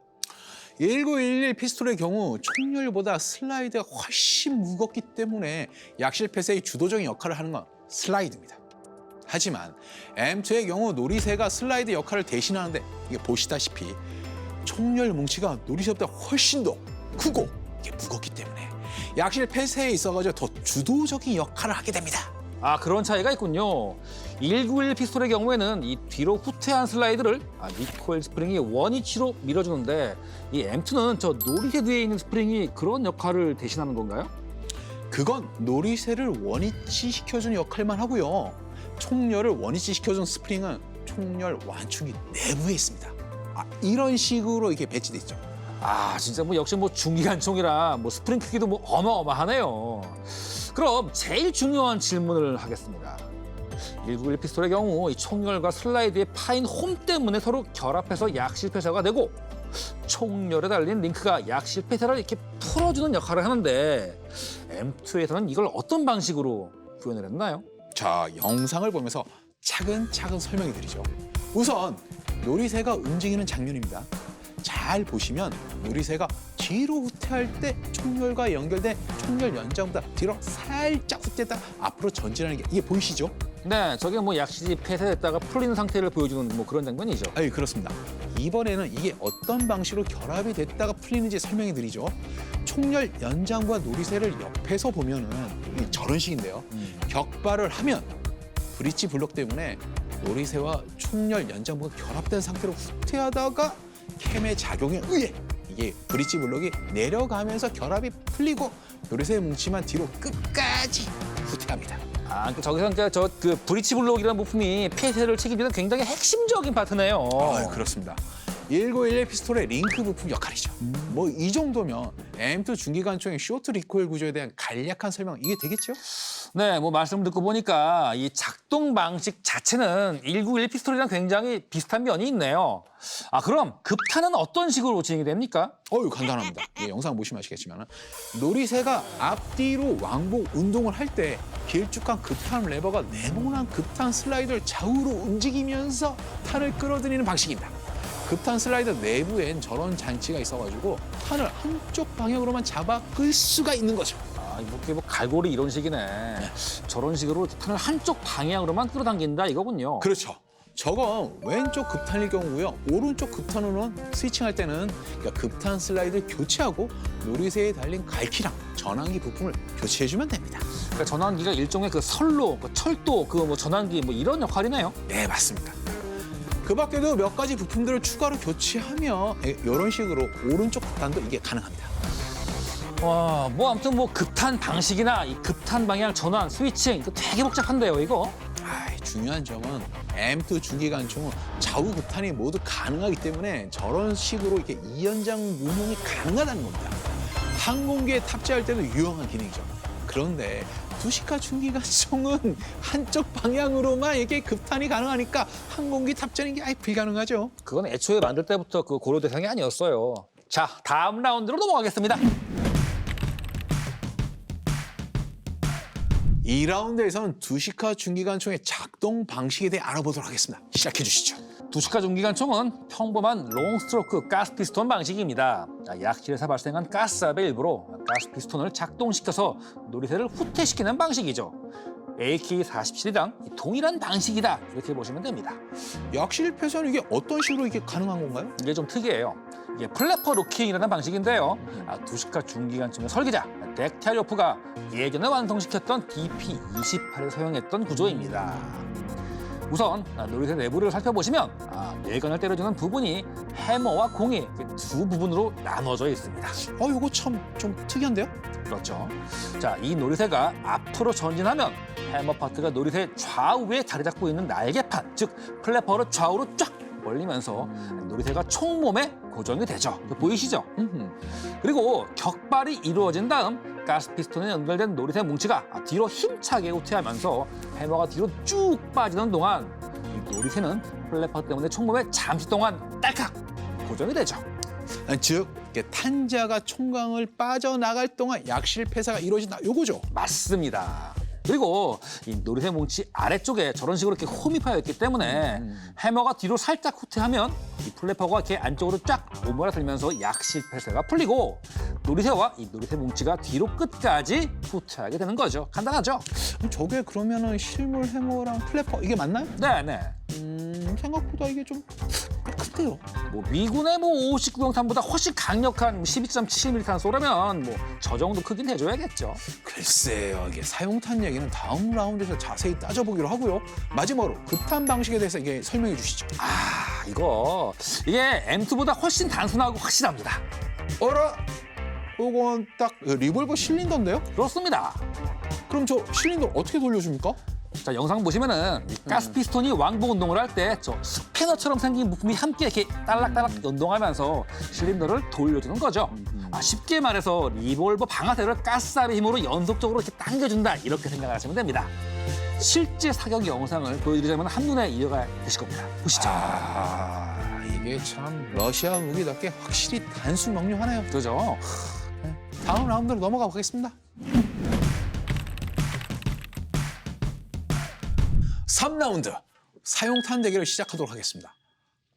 Speaker 3: 1911 피스톨의 경우 총열보다 슬라이드가 훨씬 무겁기 때문에 약실 폐쇄의 주도적인 역할을 하는 건 슬라이드입니다. 하지만 M2의 경우 노리쇠가 슬라이드 역할을 대신하는데 이게 보시다시피 총열 뭉치가 노리쇠보다 훨씬 더 크고 이게 무겁기 때문에 약실 폐쇄에 있어가지고 더 주도적인 역할을 하게 됩니다.
Speaker 2: 아, 그런 차이가 있군요. 1911 피스톨의 경우에는 이 뒤로 후퇴한 슬라이드를 리코일 스프링이 원위치로 밀어주는데 이 M2는 저 노리쇠 뒤에 있는 스프링이 그런 역할을 대신하는 건가요?
Speaker 3: 그건 노리쇠를 원위치 시켜주는 역할만 하고요. 총열을 원위치 시켜준 스프링은 총열 완충기 내부에 있습니다. 이런 식으로 이렇게 배치돼 있죠.
Speaker 2: 아, 진짜 뭐 역시 뭐 중기관총이라 뭐 스프링 크기도 뭐 어마어마하네요. 그럼 제일 중요한 질문을 하겠습니다. 1911 피스톨의 경우 이 총열과 슬라이드의 파인 홈 때문에 서로 결합해서 약실 폐쇄가 되고 총열에 달린 링크가 약실 폐쇄를 이렇게 풀어주는 역할을 하는데 M2에서는 이걸 어떤 방식으로 구현을 했나요?
Speaker 3: 자, 영상을 보면서 차근차근 설명해 드리죠. 우선 노리쇠가 움직이는 장면입니다. 잘 보시면 노리쇠가 뒤로 후퇴할 때 총열과 연결된 총열 연장보다 뒤로 살짝 후퇴했다 앞으로 전진하는 게 이게 보이시죠?
Speaker 2: 네, 저게 뭐 약실이 폐쇄됐다가 풀리는 상태를 보여주는 뭐 그런 장면이죠.
Speaker 3: 그렇습니다. 이번에는 이게 어떤 방식으로 결합이 됐다가 풀리는지 설명해 드리죠. 총열 연장과 노리쇠를 옆에서 보면은 저런 식인데요. 격발을 하면 브릿지 블록 때문에 노리쇠와 총열 연장부가 결합된 상태로 후퇴하다가 캠의 작용에 의해 이게 브릿지 블록이 내려가면서 결합이 풀리고 노리쇠 뭉치만 뒤로 끝까지 후퇴합니다.
Speaker 2: 아, 저기서 이제 저 그 브릿지 블록이라는 부품이 폐쇄를 책임지는 굉장히 핵심적인 파트네요.
Speaker 3: 그렇습니다. 1911 피스톨의 링크 부품 역할이죠. 뭐 이 정도면 M2 중기관총의 쇼트 리코일 구조에 대한 간략한 설명 이게 되겠죠?
Speaker 2: 네, 뭐 말씀 듣고 보니까 이 작동 방식 자체는 1911 피스톨이랑 굉장히 비슷한 면이 있네요. 아, 그럼 급탄은 어떤 식으로 진행이 됩니까?
Speaker 3: 간단합니다. 예, 영상 보시면 아시겠지만 놀이새가 앞뒤로 왕복 운동을 할 때 길쭉한 급탄 레버가 네모난 급탄 슬라이더를 좌우로 움직이면서 탄을 끌어들이는 방식입니다. 급탄 슬라이더 내부엔 저런 장치가 있어가지고 탄을 한쪽 방향으로만 잡아 끌 수가 있는 거죠.
Speaker 2: 아, 이게 뭐 갈고리 이런 식이네. 저런 식으로 탄을 한쪽 방향으로만 끌어당긴다 이거군요.
Speaker 3: 그렇죠. 저건 왼쪽 급탄일 경우고요. 오른쪽 급탄으로는 스위칭할 때는 그러니까 급탄 슬라이드를 교체하고 놀이새에 달린 갈키랑 전환기 부품을 교체해주면 됩니다.
Speaker 2: 그러니까 전환기가 일종의 그 선로, 그 철도, 그 뭐 전환기 뭐 이런 역할이네요.
Speaker 3: 네, 맞습니다. 그 밖에도 몇 가지 부품들을 추가로 교체하며 이런 식으로 오른쪽 급탄도 이게 가능합니다.
Speaker 2: 와, 뭐 아무튼 뭐 급탄 방식이나 이 급탄 방향 전환, 스위칭 이거 되게 복잡한데요, 이거.
Speaker 3: 중요한 점은 M2 중기관총은 좌우 급탄이 모두 가능하기 때문에 저런 식으로 이렇게 이연장 운용이 가능하다는 겁니다. 항공기에 탑재할 때도 유용한 기능이죠. 그런데 두시카 중기관총은 한쪽 방향으로만 이렇게 급탄이 가능하니까 항공기 탑재는 게 아예 불가능하죠.
Speaker 2: 그건 애초에 만들 때부터 그 고려 대상이 아니었어요. 자, 다음 라운드로 넘어가겠습니다.
Speaker 3: 2라운드에서는 두시카 중기관총의 작동 방식에 대해 알아보도록 하겠습니다. 시작해 주시죠.
Speaker 2: 두시카 중기관총은 평범한 롱스트로크 가스 피스톤 방식입니다. 약실에서 발생한 가스압의 일부로 가스 피스톤을 작동시켜서 놀이새를 후퇴시키는 방식이죠. AK-47이랑 동일한 방식이다 이렇게 보시면 됩니다.
Speaker 3: 약실 폐쇄는 이게 어떤 식으로 이게 가능한 건가요?
Speaker 2: 이게 좀 특이해요. 이게 플래퍼 로킹이라는 방식인데요. 두시카 중기관총의 설계자 덱타리오프가 예전에 완성시켰던 DP-28을 사용했던 구조입니다. 우선 놀이새 내부를 살펴보시면 뇌관을 때려주는 부분이 해머와 공이 두 부분으로 나눠져 있습니다.
Speaker 3: 이거 참 좀 특이한데요?
Speaker 2: 그렇죠. 자, 이 놀이새가 앞으로 전진하면 해머 파트가 놀이새 좌우에 자리 잡고 있는 날개판, 즉 플래퍼를 좌우로 쫙 벌리면서 놀이새가 총몸에 고정이 되죠. 보이시죠? 그리고 격발이 이루어진 다음 가스 피스톤에 연결된 놀이새 뭉치가 뒤로 힘차게 후퇴하면서 해머가 뒤로 쭉 빠지는 동안 이 놀이새는 플래퍼 때문에 총몸에 잠시 동안 딸칵 고정이 되죠.
Speaker 3: 즉 탄자가 총광을 빠져나갈 동안 약실 폐사가 이루어진다. 요거죠?
Speaker 2: 맞습니다. 그리고 이 놀이새 뭉치 아래쪽에 저런 식으로 이렇게 홈이 파여 있기 때문에 해머가 뒤로 살짝 후퇴하면 이 플래퍼가 이렇게 안쪽으로 쫙 오므라들면서 약실 폐쇄가 풀리고 놀이새와 이 놀이새 뭉치가 뒤로 끝까지 후퇴하게 되는 거죠. 간단하죠?
Speaker 3: 저게 그러면은 실물 해머랑 플래퍼 이게 맞나요?
Speaker 2: 네네.
Speaker 3: 생각보다 이게 좀 큰데요.
Speaker 2: 뭐 미군의 뭐 59형탄보다 훨씬 강력한 12.7mm 쏘려면 뭐 저 정도 크긴 해줘야겠죠.
Speaker 3: 글쎄요, 이게 사용탄 얘기는 다음 라운드에서 자세히 따져보기로 하고요. 마지막으로 급탄 방식에 대해서 이게 설명해 주시죠.
Speaker 2: 이게 M2보다 훨씬 단순하고 확실합니다.
Speaker 3: 어라? 이건 딱 리볼버 실린더인데요?
Speaker 2: 그렇습니다.
Speaker 3: 그럼 저 실린더 어떻게 돌려줍니까?
Speaker 2: 자, 영상 보시면은 이 가스 피스톤이 왕복 운동을 할 때 저 스패너처럼 생긴 부품이 함께 이렇게 딸락딸락 연동하면서 실린더를 돌려주는 거죠. 쉽게 말해서 리볼버 방아쇠를 가스압의 힘으로 연속적으로 이렇게 당겨준다 이렇게 생각하시면 됩니다. 실제 사격 영상을 보여드리자면 한눈에 이해가 되실 겁니다. 보시죠.
Speaker 3: 이게 참 러시아 무기답게 확실히 단수 명료하네요.
Speaker 2: 그죠?
Speaker 3: 다음 라운드로 넘어가 보겠습니다. 3라운드 사용탄 대결을 시작하도록 하겠습니다.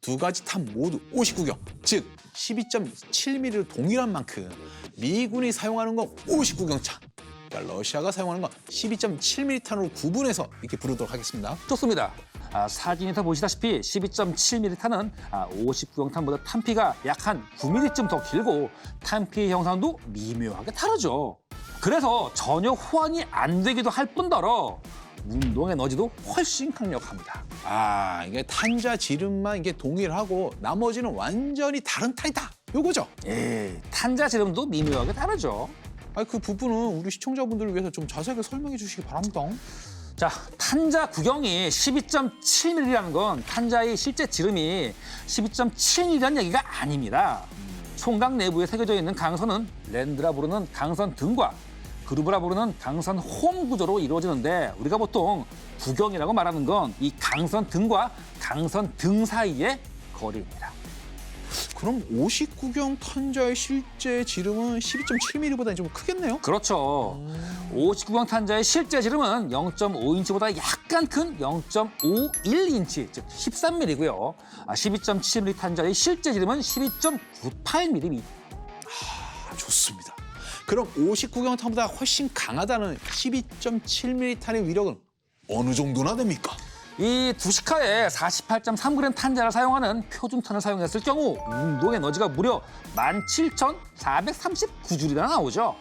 Speaker 3: 두 가지 탄 모두 59경, 즉 12.7mm로 동일한 만큼 미군이 사용하는 건 59경차, 그러니까 러시아가 사용하는 건 12.7mm 탄으로 구분해서 이렇게 부르도록 하겠습니다.
Speaker 2: 좋습니다. 사진에서 보시다시피 12.7mm 탄은 59형 탄보다 탄피가 약 한 9mm쯤 더 길고 탄피의 형상도 미묘하게 다르죠. 그래서 전혀 호환이 안 되기도 할 뿐더러 운동 에너지도 훨씬 강력합니다.
Speaker 3: 이게 탄자 지름만 이게 동일하고 나머지는 완전히 다른 탄이다. 요거죠?
Speaker 2: 탄자 지름도 미묘하게 다르죠.
Speaker 3: 그 부분은 우리 시청자분들을 위해서 좀 자세하게 설명해 주시기 바랍니다.
Speaker 2: 자, 탄자 구경이 12.7mm라는 건 탄자의 실제 지름이 12.7mm라는 얘기가 아닙니다. 총각 내부에 새겨져 있는 강선은 랜드라 부르는 강선 등과 그루브라 부르는 강선 홈 구조로 이루어지는데 우리가 보통 구경이라고 말하는 건 이 강선 등과 강선 등 사이의 거리입니다.
Speaker 3: 그럼 59경 탄자의 실제 지름은 12.7mm보다 좀 크겠네요?
Speaker 2: 그렇죠. 59경 탄자의 실제 지름은 0.5인치보다 약간 큰 0.51인치, 즉 13mm고요. 12.7mm 탄자의 실제 지름은 12.98mm.
Speaker 3: 좋습니다. 그럼 59경 탄보다 훨씬 강하다는 12.7mm 탄의 위력은 어느 정도나 됩니까?
Speaker 2: 이 두시카에 48.3g 탄자를 사용하는 표준탄을 사용했을 경우 운동 에너지가 무려 17,439줄이나 나오죠.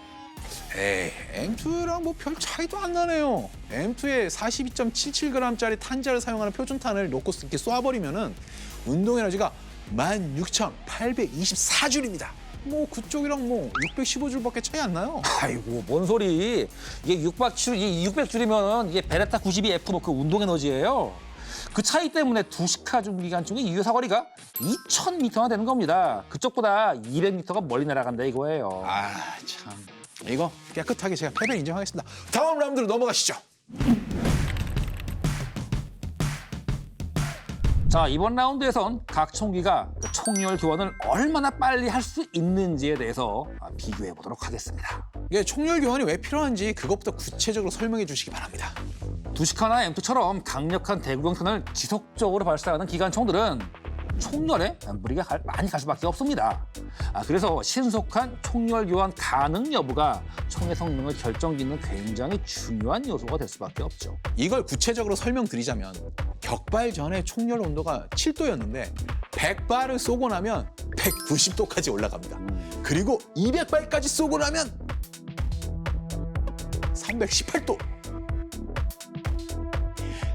Speaker 3: 에이, M2랑 뭐 별 차이도 안 나네요. M2에 42.77g짜리 탄자를 사용하는 표준탄을 놓고 이렇게 쏴버리면은 운동 에너지가 16,824줄입니다. 뭐 그쪽이랑 뭐 615줄밖에 차이 안 나요.
Speaker 2: 아이고, 뭔 소리. 이게 600줄이면 이게 베레타 92F 그 운동 에너지예요. 그 차이 때문에 두시카 중기관 중의 유효 사거리가 2,000m나 되는 겁니다. 그쪽보다 200m가 멀리 날아간다 이거예요.
Speaker 3: 아, 참. 이거 깨끗하게 제가 패배 인정하겠습니다. 다음 라운드로 넘어가시죠.
Speaker 2: 자, 이번 라운드에선 각 총기가 그 총열 교환을 얼마나 빨리 할 수 있는지에 대해서 비교해 보도록 하겠습니다.
Speaker 3: 이게 총열 교환이 왜 필요한지 그것부터 구체적으로 설명해 주시기 바랍니다.
Speaker 2: 두시카나 M2처럼 강력한 대구경탄을 지속적으로 발사하는 기관총들은 총열에 무리가 많이 갈 수밖에 없습니다. 그래서 신속한 총열 교환 가능 여부가 총의 성능을 결정짓는 굉장히 중요한 요소가 될 수밖에 없죠.
Speaker 3: 이걸 구체적으로 설명드리자면 격발 전에 총열 온도가 7도였는데 100발을 쏘고 나면 190도까지 올라갑니다. 그리고 200발까지 쏘고 나면 318도.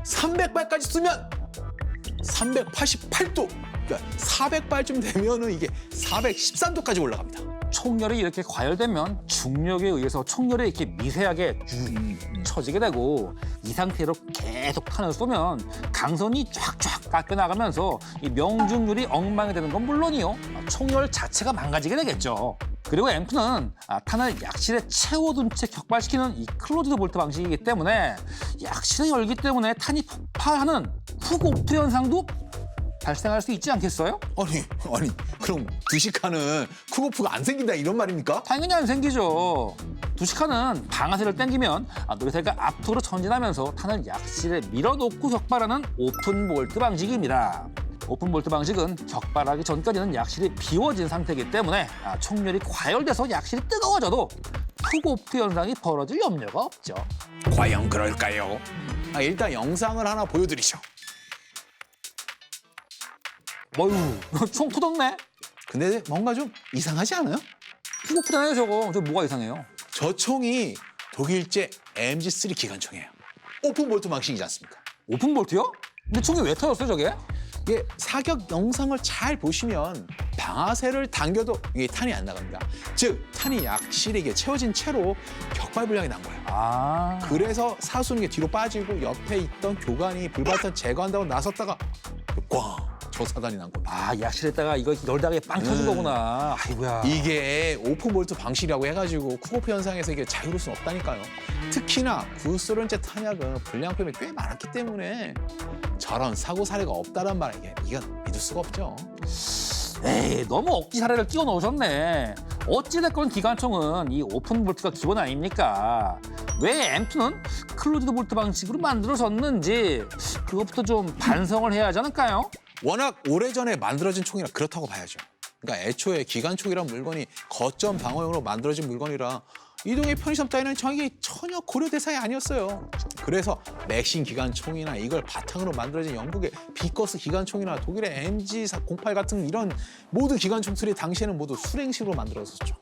Speaker 3: 300발까지 쏘면 388도. 그러니까 400발쯤 되면은 이게 413도까지 올라갑니다.
Speaker 2: 총열이 이렇게 과열되면 중력에 의해서 총열이 이렇게 미세하게 쳐지게 되고 이 상태로 계속 탄을 쏘면 강선이 쫙쫙 깎여 나가면서 이 명중률이 엉망이 되는 건 물론이요. 총열 자체가 망가지게 되겠죠. 그리고 M2는 탄을 약실에 채워둔 채 격발시키는 이 클로즈드 볼트 방식이기 때문에 약실의 열기 때문에 탄이 폭발하는 훅오프 현상도 발생할 수 있지 않겠어요?
Speaker 3: 아니 그럼 두시카는 쿡오프가 안 생긴다 이런 말입니까?
Speaker 2: 당연히 안 생기죠. 두시카는 방아쇠를 당기면 노래쇠가 앞으로 전진하면서 탄을 약실에 밀어놓고 격발하는 오픈 볼트 방식입니다. 오픈 볼트 방식은 격발하기 전까지는 약실이 비워진 상태이기 때문에 총열이 과열돼서 약실이 뜨거워져도 훅오프 현상이 벌어질 염려가 없죠.
Speaker 3: 과연 그럴까요? 일단 영상을 하나 보여드리죠.
Speaker 2: 어휴, 총 터졌네.
Speaker 3: 근데 뭔가 좀 이상하지 않아요?
Speaker 2: 훅오프잖아요, 저거. 저 뭐가 이상해요?
Speaker 3: 저 총이 독일제 MG3 기관총이에요. 오픈 볼트 방식이지 않습니까?
Speaker 2: 오픈 볼트요? 근데 총이 왜 터졌어요, 저게?
Speaker 3: 이게 사격 영상을 잘 보시면 방아쇠를 당겨도 이게 탄이 안 나갑니다. 즉 탄이 약실에 이게 채워진 채로 격발 불량이 난 거예요. 그래서 사수는 게 뒤로 빠지고 옆에 있던 교관이 불발탄 제거한다고 나섰다가 꽝! 저 사단이 난 겁니다.
Speaker 2: 약실에다가 이거 열다가 빵 터진 거구나. 아이고야.
Speaker 3: 이게 오픈 볼트 방식이라고 해가지고 쿡오프 현상에서 이게 자유로울 수는 없다니까요. 특히나 구소련제 탄약은 불량품이 꽤 많았기 때문에 저런 사고 사례가 없다란 말은 이건 믿을 수가 없죠.
Speaker 2: 에이, 너무 억지 사례를 끼워 넣으셨네. 어찌됐건 기관총은 이 오픈 볼트가 기본 아닙니까? 왜 M2는 클로즈드 볼트 방식으로 만들어졌는지 그것부터 좀 반성을 해야 하지 않을까요?
Speaker 3: 워낙 오래전에 만들어진 총이라 그렇다고 봐야죠. 그러니까 애초에 기관총이란 물건이 거점 방어용으로 만들어진 물건이라 이동의 편의점 따위는 저게 전혀 고려 대상이 아니었어요. 그래서 맥신 기관총이나 이걸 바탕으로 만들어진 영국의 비커스 기관총이나 독일의 MG08 같은 이런 모든 기관총들이 당시에는 모두 수랭식으로 만들어졌죠.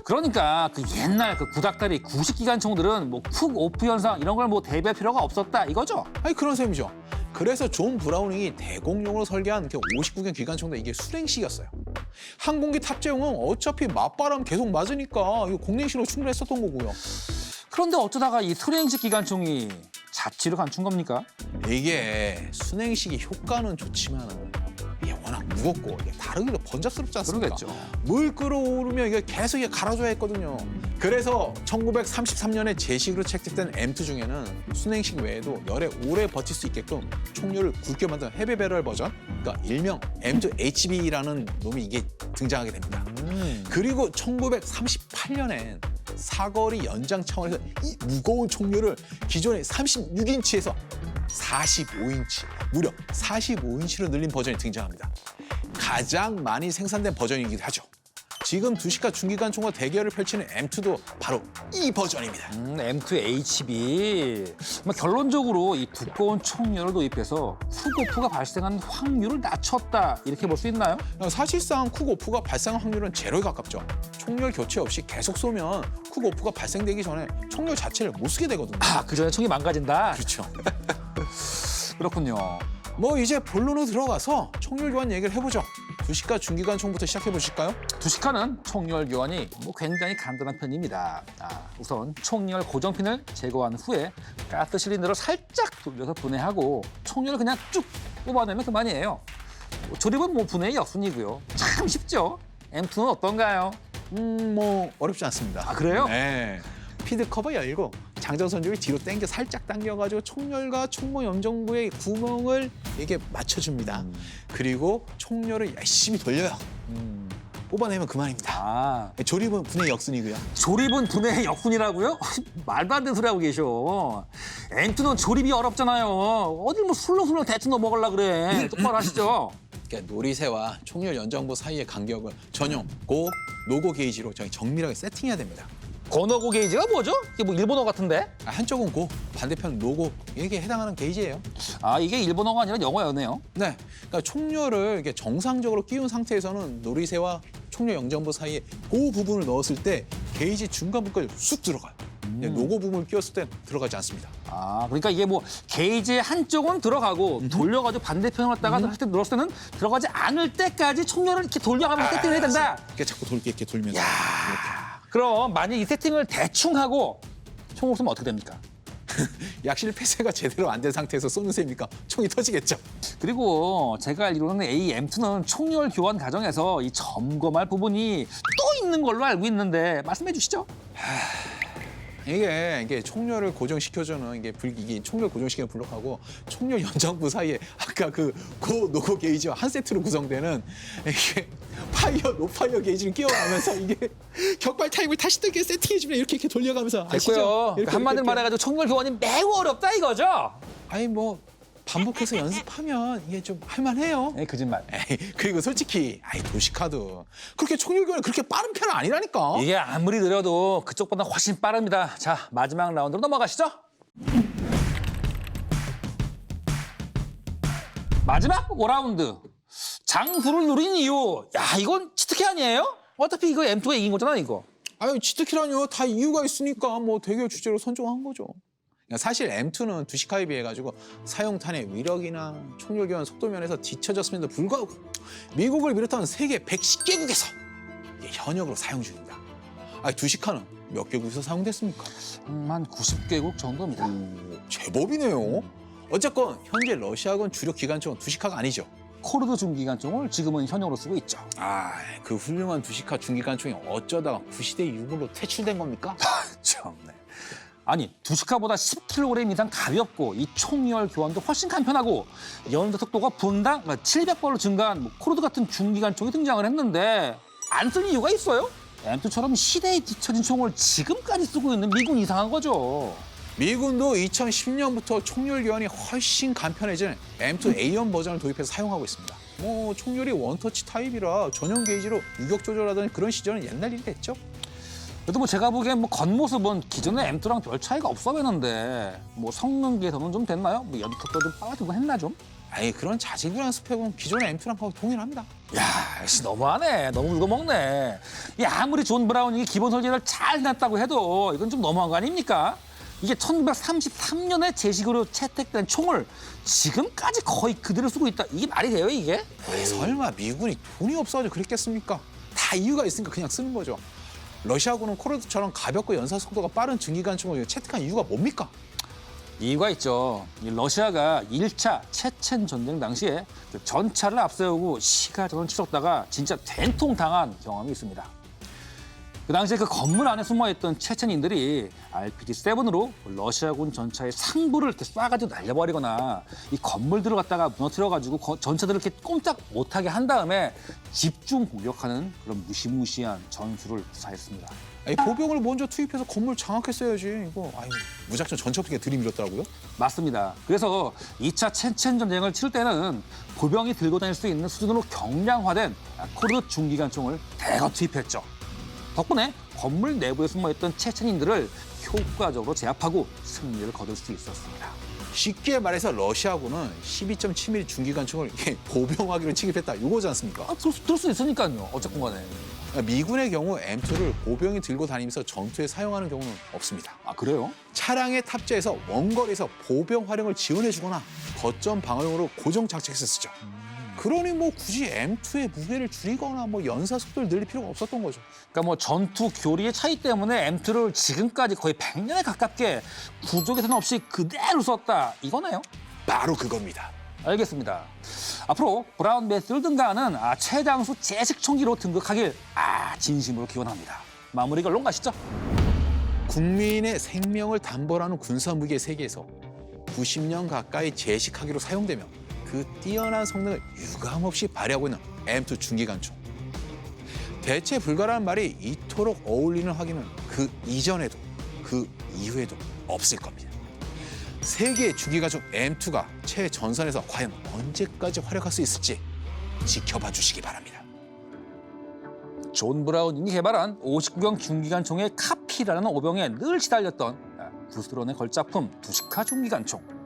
Speaker 2: 그러니까 그 옛날 그 구닥다리 구식 기관총들은 뭐 쿡 오프 현상 이런 걸 뭐 대비할 필요가 없었다 이거죠?
Speaker 3: 아니 그런 셈이죠. 그래서 존 브라우닝이 대공용으로 설계한 59경 기관총도 이게 수랭식이었어요. 항공기 탑재용은 어차피 맞바람 계속 맞으니까 이거 공랭식으로 충분했었던 거고요.
Speaker 2: 그런데 어쩌다가 이 수랭식 기관총이 가치로 감춘 겁니까?
Speaker 3: 이게 순행식이 효과는 좋지만 이게 워낙 무겁고 이게 다루기도 번잡스럽지 않습니까?
Speaker 2: 그러겠죠.
Speaker 3: 물 끓어오르면 이게 계속 이게 갈아줘야 했거든요. 그래서 1933년에 제식으로 채택된 M2 중에는 순행식 외에도 열에 오래 버틸 수 있게끔 총열을 굵게 만든 헤비 배럴 버전, 그러니까 일명 M2 HB라는 놈이 이게 등장하게 됩니다. 그리고 1938년엔 사거리 연장 차원에서 이 무거운 총열을 기존의 36인치에서 45인치, 무려 45인치로 늘린 버전이 등장합니다. 가장 많이 생산된 버전이기도 하죠. 지금 두시카 중기관총과 대결을 펼치는 M2도 바로 이 버전입니다.
Speaker 2: M2HB. 결론적으로 이 두꺼운 총열을 도입해서 쿡오프가 발생하는 확률을 낮췄다 이렇게 볼 수 있나요?
Speaker 3: 사실상 쿡오프가 발생할 확률은 제로에 가깝죠. 총열 교체 없이 계속 쏘면 쿡오프가 발생되기 전에 총열 자체를 못 쓰게 되거든요.
Speaker 2: 그 전에 총이 망가진다.
Speaker 3: 그렇죠.
Speaker 2: 그렇군요.
Speaker 3: 뭐 이제 본론으로 들어가서 총열 교환 얘기를 해보죠. 두시카 중기관총부터 시작해 보실까요?
Speaker 2: 두시카는 총열 교환이 굉장히 간단한 편입니다. 우선 총열 고정핀을 제거한 후에 가스 실린더를 살짝 돌려서 분해하고 총열을 그냥 쭉 뽑아내면 그만이에요. 조립은 분해의 역순이고요. 참 쉽죠? M2는 어떤가요?
Speaker 3: 뭐 어렵지 않습니다.
Speaker 2: 그래요?
Speaker 3: 네. 피드 커버 열고 장전선줄을 뒤로 당겨 살짝 당겨가지고 총열과 총모 염정부의 구멍을 이게 맞춰줍니다. 그리고 총열을 열심히 돌려요. 뽑아내면 그만입니다. 조립은 분해 역순이고요.
Speaker 2: 조립은 분해의 역순이라고요? 말도 안 되는 소리 하고 계셔. M2는 조립이 어렵잖아요. 어딜 술렁술렁 대충 넘어가려고 그래. 똑바로 하시죠.
Speaker 3: 그러니까 놀이새와 총열 연정부 사이의 간격을 전용 고, 노고 게이지로 저희 정밀하게 세팅해야 됩니다.
Speaker 2: 고노고 게이지가 뭐죠? 이게 일본어 같은데?
Speaker 3: 한쪽은 고, 반대편은 노고 이게 해당하는 게이지예요.
Speaker 2: 이게 일본어가 아니라 영어였네요.
Speaker 3: 네, 그러니까 총열을 이렇게 정상적으로 끼운 상태에서는 놀이새와 총열 영정부 사이에 그 부분을 넣었을 때 게이지 중간 부분까지 쑥 들어가요. 노고 부분을 끼웠을 때 들어가지 않습니다.
Speaker 2: 그러니까 이게 게이지의 한쪽은 들어가고 돌려가지고 반대편을 갖다가 넣었을 때는 들어가지 않을 때까지 총열을 이렇게 돌려가면서 세팅을 해야 된다.
Speaker 3: 이렇게 자꾸 이렇게 돌면서.
Speaker 2: 그럼 만약 이 세팅을 대충 하고 총을 쏘면 어떻게 됩니까?
Speaker 3: 약실 폐쇄가 제대로 안 된 상태에서 쏘는 셈이니까 총이 터지겠죠.
Speaker 2: 그리고 제가 알기로는 AM2는 총열 교환 과정에서 이 점검할 부분이 또 있는 걸로 알고 있는데 말씀해 주시죠.
Speaker 3: 이게 총열을 고정시켜주는 이게 총열 고정시키는 블록하고 총열 연장부 사이에 아까 그 고 노고 게이지와 한 세트로 구성되는 이게 파이어 노파이어 게이지를 끼워가면서 이게 격발 타임을 다시 또 이렇게 세팅해주면 이렇게 돌려가면서
Speaker 2: 됐고요. 한마디로 말해가지고 총열 교환이 매우 어렵다 이거죠.
Speaker 3: 뭐 반복해서 연습하면 이게 좀 할만해요.
Speaker 2: 거짓말.
Speaker 3: 그리고 솔직히 도시카도 그렇게 총열 교환이 그렇게 빠른 편은 아니라니까.
Speaker 2: 이게 아무리 느려도 그쪽보다 훨씬 빠릅니다. 자, 마지막 라운드로 넘어가시죠. 마지막 5라운드. 장수를 누린 이유. 이건 치트키 아니에요? 어차피 이거 M2가 이긴 거잖아, 이거.
Speaker 3: 치트키라뇨. 다 이유가 있으니까 뭐 대결 주제로 선정한 거죠. 사실 M2는 두시카에 비해 가지고 사용탄의 위력이나 총열 교환 속도 면에서 뒤처졌음에도 불구하고 미국을 비롯한 세계 110개국에서 현역으로 사용 중입니다. 두시카는 몇 개국에서 사용됐습니까?
Speaker 2: 한 90개국 정도입니다.
Speaker 3: 제법이네요. 어쨌건 현재 러시아군 주력 기관총은 두시카가 아니죠.
Speaker 2: 코르드 중기관총을 지금은 현역으로 쓰고 있죠.
Speaker 3: 그 훌륭한 두시카 중기관총이 어쩌다가 구시대 유물로 퇴출된 겁니까?
Speaker 2: 참네. 아니, 두시카보다 10kg 이상 가볍고 이 총열 교환도 훨씬 간편하고 연사 속도가 분당 700발로 증가한 코르드 같은 중기관총이 등장을 했는데 안 쓸 이유가 있어요? M2처럼 시대에 뒤처진 총을 지금까지 쓰고 있는 미군 이상한 거죠.
Speaker 3: 미군도 2010년부터 총열 교환이 훨씬 간편해진 M2 A1 버전을 도입해서 사용하고 있습니다. 총열이 원터치 타입이라 전용 게이지로 유격 조절하던 그런 시절은 옛날 일이 됐죠.
Speaker 2: 그래도 제가 보기엔 겉모습은 기존의 M2랑 별 차이가 없어 보이는데 성능 개선은 좀 됐나요? 연속 속도 좀 빨라지고 했나 좀?
Speaker 3: 그런 자질구레한 스펙은 기존의 M2랑 거의 동일합니다.
Speaker 2: 역시 너무하네. 너무 울고먹네. 아무리 존 브라운이 기본 설계를 잘 해놨다고 해도 이건 좀 너무한 거 아닙니까? 이게 1933년에 제식으로 채택된 총을 지금까지 거의 그대로 쓰고 있다. 이게 말이 돼요, 이게?
Speaker 3: 설마 미군이 돈이 없어가지고 그랬겠습니까? 다 이유가 있으니까 그냥 쓰는 거죠. 러시아군은 코르드처럼 가볍고 연사 속도가 빠른 증기관총을 채택한 이유가 뭡니까?
Speaker 2: 이유가 있죠. 이 러시아가 1차 체첸 전쟁 당시에 그 전차를 앞세우고 시가전을 치렀다가 진짜 된통당한 경험이 있습니다. 그 당시에 그 건물 안에 숨어있던 체첸인들이 RPG-7으로 러시아군 전차의 상부를 이렇게 쏴가지고 날려버리거나 이 건물들을 갖다가 무너뜨려가지고 전차들을 이렇게 꼼짝 못하게 한 다음에 집중 공격하는 그런 무시무시한 전술을 구사했습니다.
Speaker 3: 아니, 보병을 먼저 투입해서 건물 장악했어야지. 이거 아유, 무작정 전차 어떻게 들이밀었더라고요?
Speaker 2: 맞습니다. 그래서 2차 체첸 전쟁을 치를 때는 보병이 들고 다닐 수 있는 수준으로 경량화된 코르드 중기관총을 대거 투입했죠. 덕분에 건물 내부에 숨어있던 체첸인들을 효과적으로 제압하고 승리를 거둘 수 있었습니다.
Speaker 3: 쉽게 말해서 러시아군은 12.7mm 중기관총을 보병화기로 취급했다. 이거지 않습니까?
Speaker 2: 들을 수 있으니까요. 어쨌건 간에.
Speaker 3: 미군의 경우 M2를 보병이 들고 다니면서 전투에 사용하는 경우는 없습니다.
Speaker 2: 아, 그래요?
Speaker 3: 차량에 탑재해서 원거리에서 보병 활용을 지원해주거나 거점 방어용으로 고정 장착해서 쓰죠. 그러니 뭐 굳이 M2의 무게를 줄이거나 뭐 연사 속도를 늘릴 필요가 없었던 거죠.
Speaker 2: 그러니까 뭐 전투 교리의 차이 때문에 M2를 지금까지 거의 100년에 가깝게 구조 개선 없이 그대로 썼다. 이거네요?
Speaker 3: 바로 그겁니다.
Speaker 2: 알겠습니다. 앞으로 브라운 매스를 등가하는 최장수 제식 총기로 등극하길 진심으로 기원합니다. 마무리 결론 가시죠.
Speaker 3: 국민의 생명을 담보라는 군사무기의 세계에서 90년 가까이 제식하기로 사용되며 그 뛰어난 성능을 유감없이 발휘하고 있는 M2 중기관총. 대체 불가라는 말이 이토록 어울리는 확인은 그 이전에도 그 이후에도 없을 겁니다. 세계 중기관총 M2가 최전선에서 과연 언제까지 활약할 수 있을지 지켜봐 주시기 바랍니다.
Speaker 2: 존 브라운이 개발한 59경 중기관총의 카피라는 오병에 늘 시달렸던 구스론의 걸작품 두시카 중기관총.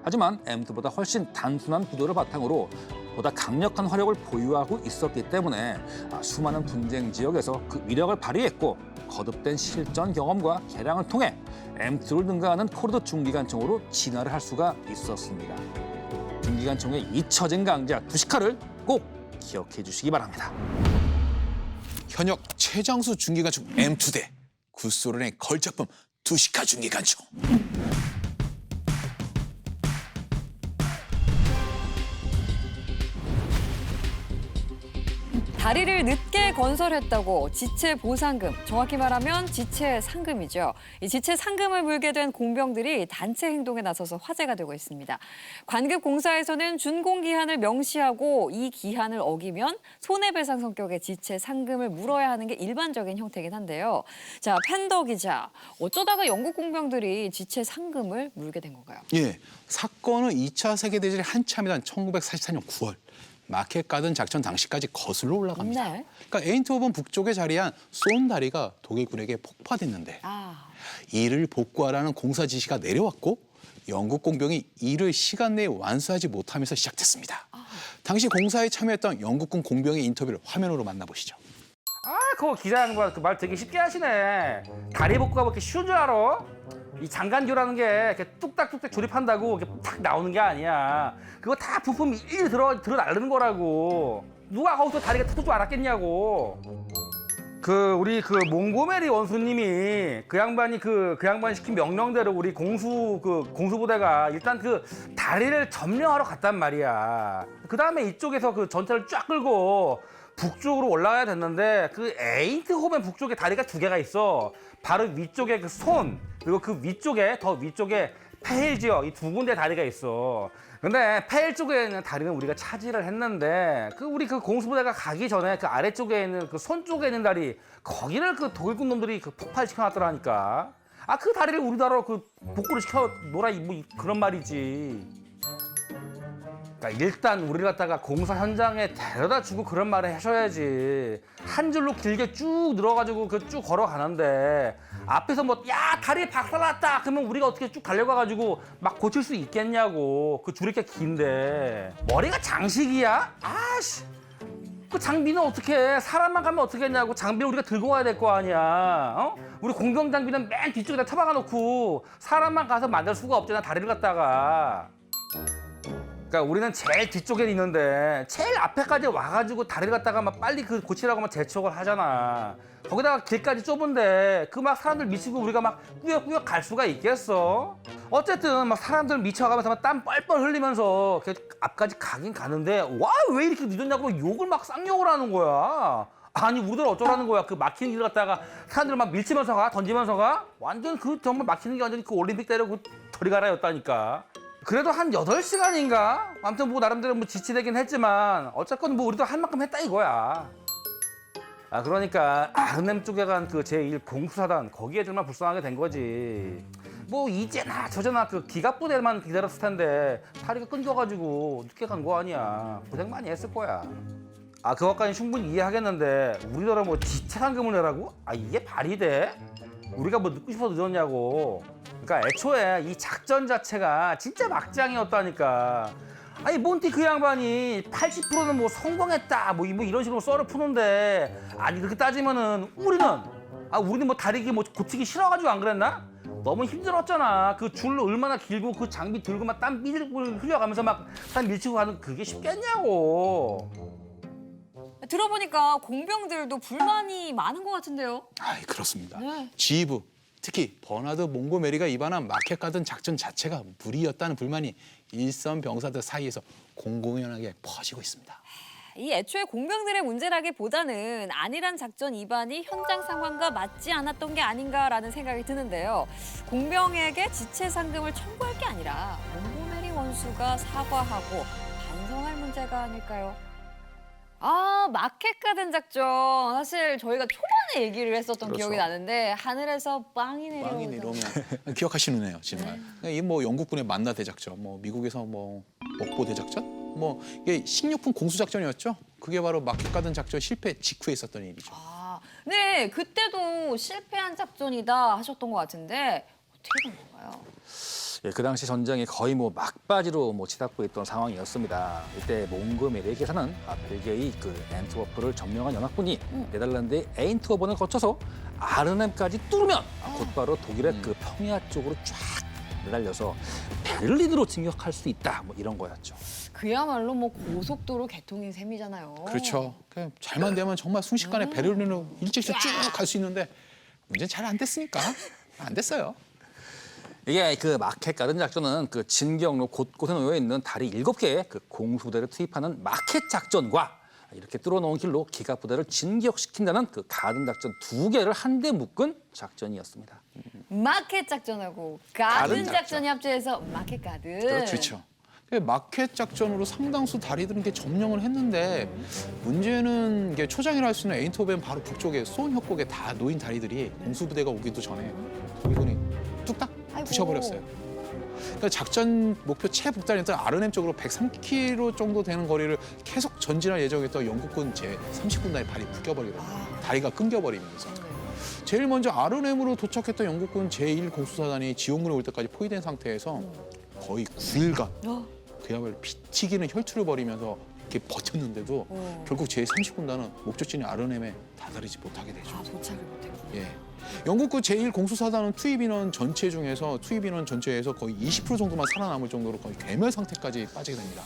Speaker 2: 하지만 M2보다 훨씬 단순한 구도를 바탕으로 보다 강력한 화력을 보유하고 있었기 때문에 수많은 분쟁 지역에서 그 위력을 발휘했고 거듭된 실전 경험과 개량을 통해 M2를 능가하는 코르드 중기관총으로 진화를 할 수가 있었습니다. 중기관총의 잊혀진 강자 두시카를 꼭 기억해 주시기 바랍니다.
Speaker 3: 현역 최장수 중기관총 M2 대 구소련의 걸작품 두시카 중기관총.
Speaker 1: 다리를 늦게 건설했다고 지체 보상금, 정확히 말하면 지체 상금이죠. 이 지체 상금을 물게 된 공병들이 단체 행동에 나서서 화제가 되고 있습니다. 관급 공사에서는 준공 기한을 명시하고 이 기한을 어기면 손해배상 성격의 지체 상금을 물어야 하는 게 일반적인 형태긴 한데요. 자, 팬더 기자, 어쩌다가 영국 공병들이 지체 상금을 물게 된 건가요?
Speaker 3: 예, 사건은 2차 세계대전이 한참이던 1944년 9월. 마켓 가든 작전 당시까지 거슬러 올라갑니다.
Speaker 1: 네.
Speaker 3: 그러니까 에인트호븐 북쪽에 자리한 쏜 다리가 독일군에게 폭파됐는데 이를 복구하라는 공사 지시가 내려왔고 영국 공병이 이를 시간 내에 완수하지 못하면서 시작됐습니다. 당시 공사에 참여했던 영국군 공병의 인터뷰를 화면으로 만나보시죠.
Speaker 4: 그거 기자 양반 그 말 되게 쉽게 하시네. 다리 복구가 그렇게 쉬운 줄 알아? 이 장간교라는 게 이렇게 뚝딱뚝딱 조립한다고 이렇게 탁 나오는 게 아니야. 그거 다 부품 일일이 들어 나르는 거라고. 누가 거기서 다리가 터질 줄 알았겠냐고. 우리 몽고메리 원수님이 그 양반이 시킨 명령대로 우리 공수부대가 일단 다리를 점령하러 갔단 말이야. 그 다음에 이쪽에서 전차를 쫙 끌고 북쪽으로 올라가야 됐는데 에인트호벤 북쪽에 다리가 2개가 있어. 바로 위쪽에 그리고 더 위쪽에 페일 지역 이 2군데 다리가 있어. 근데 페일 쪽에 있는 다리는 우리가 차지를 했는데 우리 공수부대가 가기 전에 아래쪽에 있는 손 쪽에 있는 다리 거기를 독일군 놈들이 폭발시켜 놨더라니까. 그 다리를 우리나라로 복구를 시켜 놓으라 뭐 그런 말이지. 그러니까 일단 우리 갖다가 공사 현장에 데려다 주고 그런 말을 하셔야지. 한 줄로 길게 쭉 늘어가지고 쭉 걸어가는데 앞에서 다리 박살났다 그러면 우리가 어떻게 쭉 달려가가지고 막 고칠 수 있겠냐고. 줄이 이렇게 긴데 머리가 장식이야? 아씨, 장비는 어떻게 해? 사람만 가면 어떻게 했냐고. 장비를 우리가 들고 와야 될 거 아니야. 우리 공병 장비는 맨 뒤쪽에다 처박아 놓고 사람만 가서 만들 수가 없잖아, 다리를 갖다가. 그러니까 우리는 제일 뒤쪽에 있는데 제일 앞에까지 와가지고 다리를 갖다가 막 빨리 그 고치라고 막 재촉을 하잖아. 거기다가 길까지 좁은데 그 막 사람들 미치고 우리가 막 꾸역꾸역 갈 수가 있겠어? 어쨌든 막 사람들 미쳐가면서 막 땀 뻘뻘 흘리면서 이렇게 앞까지 가긴 가는데 와 왜 이렇게 늦었냐고 욕을 막 쌍욕을 하는 거야. 아니 우리들 어쩌라는 거야. 그 막히는 길 갖다가 사람들 막 밀치면서 가 던지면서 가 완전 그 정말 막히는 게 완전히 그 올림픽 때려 그 저리 가라였다니까. 그래도 한 8시간인가? 아무튼 뭐 나름대로 뭐 지치되긴 했지만 어쨌건 뭐 우리도 할 만큼 했다 이거야. 아 그러니까 아르넴 쪽에 간 그 제1 공수사단 거기 애들만 불쌍하게 된 거지. 뭐 이제나 저제나 그 기갑부대만 기다렸을 텐데 다리가 끊겨가지고 늦게 간 거 아니야. 고생 많이 했을 거야. 아 그것까지 충분히 이해하겠는데 우리더러 뭐 지체 상금을 내라고? 아 이게 발이 돼? 우리가 뭐 늦고 싶어서 늦었냐고. 그러니까 애초에 이 작전 자체가 진짜 막장이었다니까. 아니 몬티 그 양반이 80%는 뭐 성공했다 뭐 이런 식으로 썰을 푸는데 아니 이렇게 따지면은 우리는 뭐 다리기 뭐 고치기 싫어가지고 안 그랬나? 너무 힘들었잖아. 그 줄 얼마나 길고 그 장비 들고 막 땀 삐질삐질 흘려가면서 막 사람 밀치고 가는 그게 쉽겠냐고.
Speaker 1: 들어보니까 공병들도 불만이 많은 것 같은데요.
Speaker 3: 아, 그렇습니다.
Speaker 1: 네.
Speaker 3: 지휘부, 특히 버나드 몽고메리가 입안한 마켓 가든 작전 자체가 무리였다는 불만이 일선 병사들 사이에서 공공연하게 퍼지고 있습니다.
Speaker 1: 이 애초에 공병들의 문제라기보다는 안일한 작전 입안이 현장 상황과 맞지 않았던 게 아닌가라는 생각이 드는데요. 공병에게 지체 상금을 청구할 게 아니라 몽고메리 원수가 사과하고 반성할 문제가 아닐까요? 아, 마켓 가든 작전. 사실 저희가 초반에 얘기를 했었던
Speaker 3: 그렇죠.
Speaker 1: 기억이 나는데 하늘에서 빵이
Speaker 3: 빵이
Speaker 1: 내려오죠.
Speaker 3: 내려오면 기억하시네요, 정말. 이 뭐 영국군의 만나 대작전, 뭐 미국에서 뭐 먹보 대작전, 뭐 이게 식료품 공수 작전이었죠. 그게 바로 마켓 가든 작전 실패 직후에 있었던 일이죠.
Speaker 1: 아, 네, 그때도 실패한 작전이다 하셨던 것 같은데 어떻게 된 건가요?
Speaker 2: 예, 그 당시 전쟁이 거의 뭐 막바지로 뭐 치닫고 있던 상황이었습니다. 이때 몽고메리에게서는 벨기에의 그 앤트워프를 점령한 연합군이 네덜란드의 에인트호번을 거쳐서 아르넴까지 뚫으면 곧바로 독일의 그 평야 쪽으로 쫙 내달려서 베를린으로 진격할 수 있다. 뭐 이런 거였죠.
Speaker 1: 그야말로 뭐 고속도로 개통인 셈이잖아요.
Speaker 3: 그렇죠. 그냥 잘만 되면 정말 순식간에 베를린으로 일찍이 쭉 갈 수 있는데 문제는 잘 안 됐으니까 안 됐어요.
Speaker 2: 이게 그 마켓 가든 작전은 그 진격로 곳곳에 놓여 있는 다리 7개의 그 공수부대를 투입하는 마켓 작전과 이렇게 뚫어놓은 길로 기갑부대를 진격시킨다는 그 가든 작전 2개를 한데 묶은 작전이었습니다.
Speaker 1: 마켓 작전하고 가든
Speaker 3: 가든
Speaker 1: 작전이 합쳐서 마켓 가든.
Speaker 3: 그렇죠. 마켓 작전으로 상당수 다리들은 이렇게 점령을 했는데 문제는 이게 초장이라 할 수 있는 에인트호벤 바로 북쪽에 소온 협곡에 다 놓인 다리들이 공수부대가 오기도 전에 독일군이 뚝딱
Speaker 1: 아이고.
Speaker 3: 부셔버렸어요. 그러니까 작전 목표 최북단이었던 아르넴 쪽으로 103km 정도 되는 거리를 계속 전진할 예정이었던 영국군 제30군단의 발이 묶여버리더라고요. 다리가 끊겨버리면서. 제일 먼저 아르넴으로 도착했던 영국군 제1공수사단이 지원군이 올 때까지 포위된 상태에서 거의 9일간 그야말로 피튀기는 혈투를 벌이면서 이렇게 버텼는데도 결국 제30군단은 목적지인 아르넴에 다다르지 못하게 되죠.
Speaker 1: 아, 도착을 못했고.
Speaker 3: 예. 영국군 제1공수사단은 투입 인원 전체에서 거의 20% 정도만 살아남을 정도로 거의 괴멸 상태까지 빠지게 됩니다.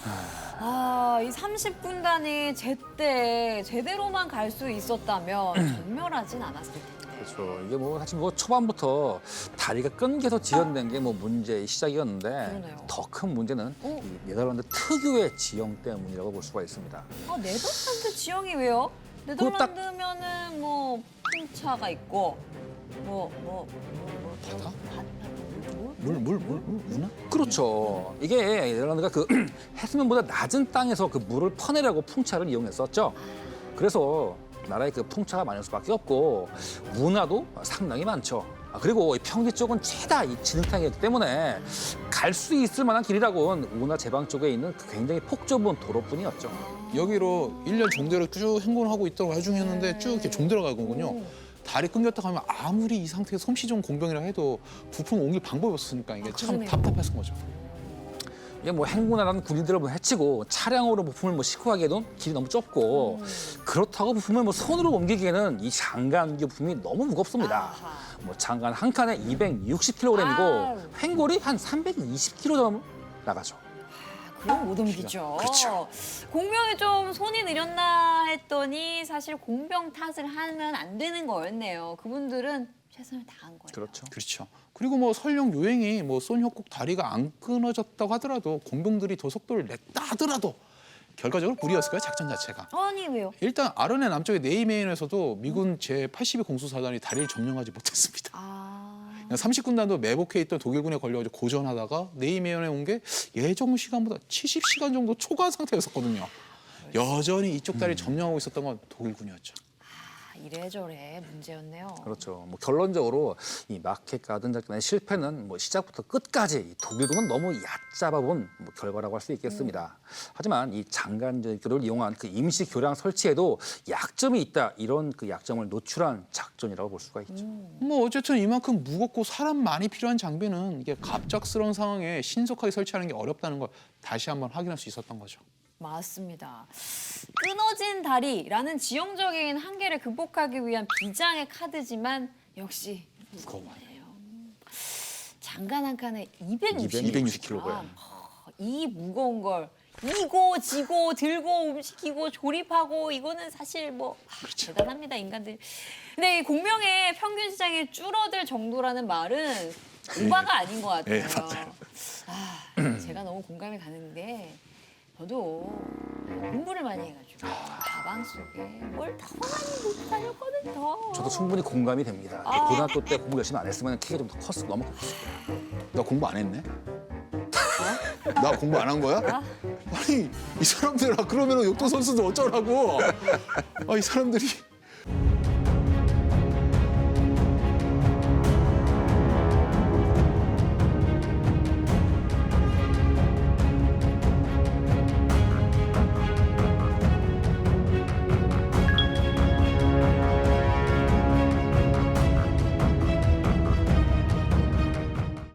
Speaker 1: 아, 이 30군단이 제때 제대로만 갈 수 있었다면 전멸하진 않았을 텐데.
Speaker 2: 그렇죠. 이게 뭐 사실 뭐 초반부터 다리가 끊겨서 지연된 게 뭐 문제의 시작이었는데
Speaker 1: 그러네요.
Speaker 2: 더 큰 문제는 이 네덜란드 특유의 지형 때문이라고 볼 수가 있습니다.
Speaker 1: 아, 네덜란드 지형이 왜요? 네덜란드면은 뭐 풍차가 있고
Speaker 3: 바다?
Speaker 1: 뭐?
Speaker 3: 문화?
Speaker 2: 그렇죠. 이게 네덜란드가 그 해수면보다 낮은 땅에서 그 물을 퍼내려고 풍차를 이용했었죠. 그래서 나라에 그 풍차가 많을 수밖에 없고 운하도 상당히 많죠. 그리고 이 평지 쪽은 죄다 이 진흙탕이었기 때문에 갈 수 있을 만한 길이라고는 운하 제방 쪽에 있는 그 굉장히 폭 좁은 도로뿐이었죠.
Speaker 3: 여기로 1년 종대로 쭉 행군을 하고 있다고 와중이었는데 쭉 이렇게 종 들어가거든요. 다리 끊겼다 하면 아무리 이 상태에서 솜씨 좋은 공병이라 해도 부품 옮길 방법이 없으니까 이게 참
Speaker 1: 그러네요.
Speaker 3: 답답했던 거죠.
Speaker 2: 이게 뭐 행군하라는 군인들을 뭐 해치고 차량으로 부품을 뭐 싣고 가기에는 길이 너무 좁고 그렇다고 부품을 뭐 손으로 옮기기에는 이 장관기 부품이 너무 무겁습니다.
Speaker 1: 아하.
Speaker 2: 뭐 장관 한 칸에 260kg이고
Speaker 1: 아우.
Speaker 2: 횡골이 한 320kg 정도 나가죠.
Speaker 1: 그럼 못 옮기죠.
Speaker 3: 그렇죠.
Speaker 1: 공병이 좀 손이 느렸나 했더니 사실 공병 탓을 하면 안 되는 거였네요. 그분들은 최선을 다한 거예요.
Speaker 2: 그렇죠.
Speaker 3: 그렇죠. 그리고 뭐 설령 요행이 뭐 쏜협곡 다리가 안 끊어졌다고 하더라도 공병들이 더 속도를 냈다 하더라도 결과적으로 무리였을까요, 작전 자체가?
Speaker 1: 아니 왜요?
Speaker 3: 일단 아르네 남쪽의 네이메인에서도 미군 제82 공수사단이 다리를 점령하지 못했습니다.
Speaker 1: 아,
Speaker 3: 30군단도 매복해 있던 독일군에 걸려가지고 고전하다가 네이메인에 온 게 예정 시간보다 70시간 정도 초과한 상태였었거든요. 여전히 이쪽 다리를 점령하고 있었던 건 독일군이었죠.
Speaker 1: 이래저래 문제였네요.
Speaker 2: 그렇죠. 뭐 결론적으로 이 마켓 가든 작전의 실패는 뭐 시작부터 끝까지 이 독일군은 너무 얕잡아본 뭐 결과라고 할 수 있겠습니다. 하지만 이 장간절교를 이용한 그 임시 교량 설치에도 약점이 있다, 이런 그 약점을 노출한 작전이라고 볼 수가 있죠.
Speaker 3: 뭐 어쨌든 이만큼 무겁고 사람 많이 필요한 장비는 이게 갑작스러운 상황에 신속하게 설치하는 게 어렵다는 걸 다시 한번 확인할 수 있었던 거죠.
Speaker 1: 맞습니다. 끊어진 다리라는 지형적인 한계를 극복하기 위한 비장의 카드지만 역시 무거워요. 장간 한 칸에
Speaker 3: 260kg.
Speaker 1: 이 무거운 걸 이고 지고 들고 움직이고 조립하고 이거는 사실 뭐 대단합니다, 인간들. 근데 이 공명의 평균 시장이 줄어들 정도라는 말은 오바가 아닌 것 같아요.
Speaker 3: 네, 맞아요.
Speaker 1: 제가 너무 공감이 가는 게 저도 공부를 많이 해가지고 가방 속에 뭘 더 많이 놓고 다녔거든 더.
Speaker 2: 저도 충분히 공감이 됩니다. 고등학교 때 공부 열심히 안 했으면 키가 좀 더 컸을, 너무 컸을 거예요.
Speaker 3: 나 공부 안 했네? 나 공부 안 한 거야? 아니 이 사람들아, 그러면 역도 선수들 어쩌라고? 이 사람들이.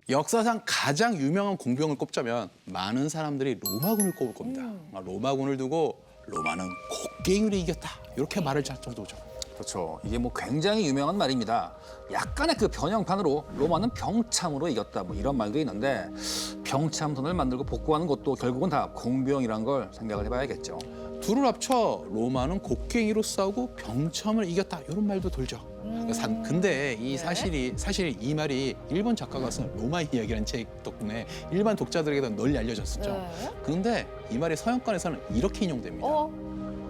Speaker 3: 역사상 가장 유명한 공병을 꼽자면 많은 사람들이 로마군을 꼽을 겁니다. 로마군을 두고 로마는 곡괭이로 이겼다, 이렇게 말을 할 정도죠.
Speaker 2: 그렇죠. 이게 뭐 굉장히 유명한 말입니다. 약간의 그 변형판으로 로마는 병참으로 이겼다, 뭐 이런 말도 있는데, 병참선을 만들고 복구하는 것도 결국은 다 공병이란 걸 생각을 해봐야겠죠.
Speaker 3: 둘을 합쳐 로마는 곡괭이로 싸우고 병참을 이겼다, 이런 말도 돌죠. 근데 이 사실 이 말이 일본 작가가 쓴 로마 이야기라는 책 덕분에 일반 독자들에게도 널리 알려졌었죠.
Speaker 1: 네.
Speaker 3: 근데 이 말이 서양권에서는 이렇게 인용됩니다.
Speaker 1: 어?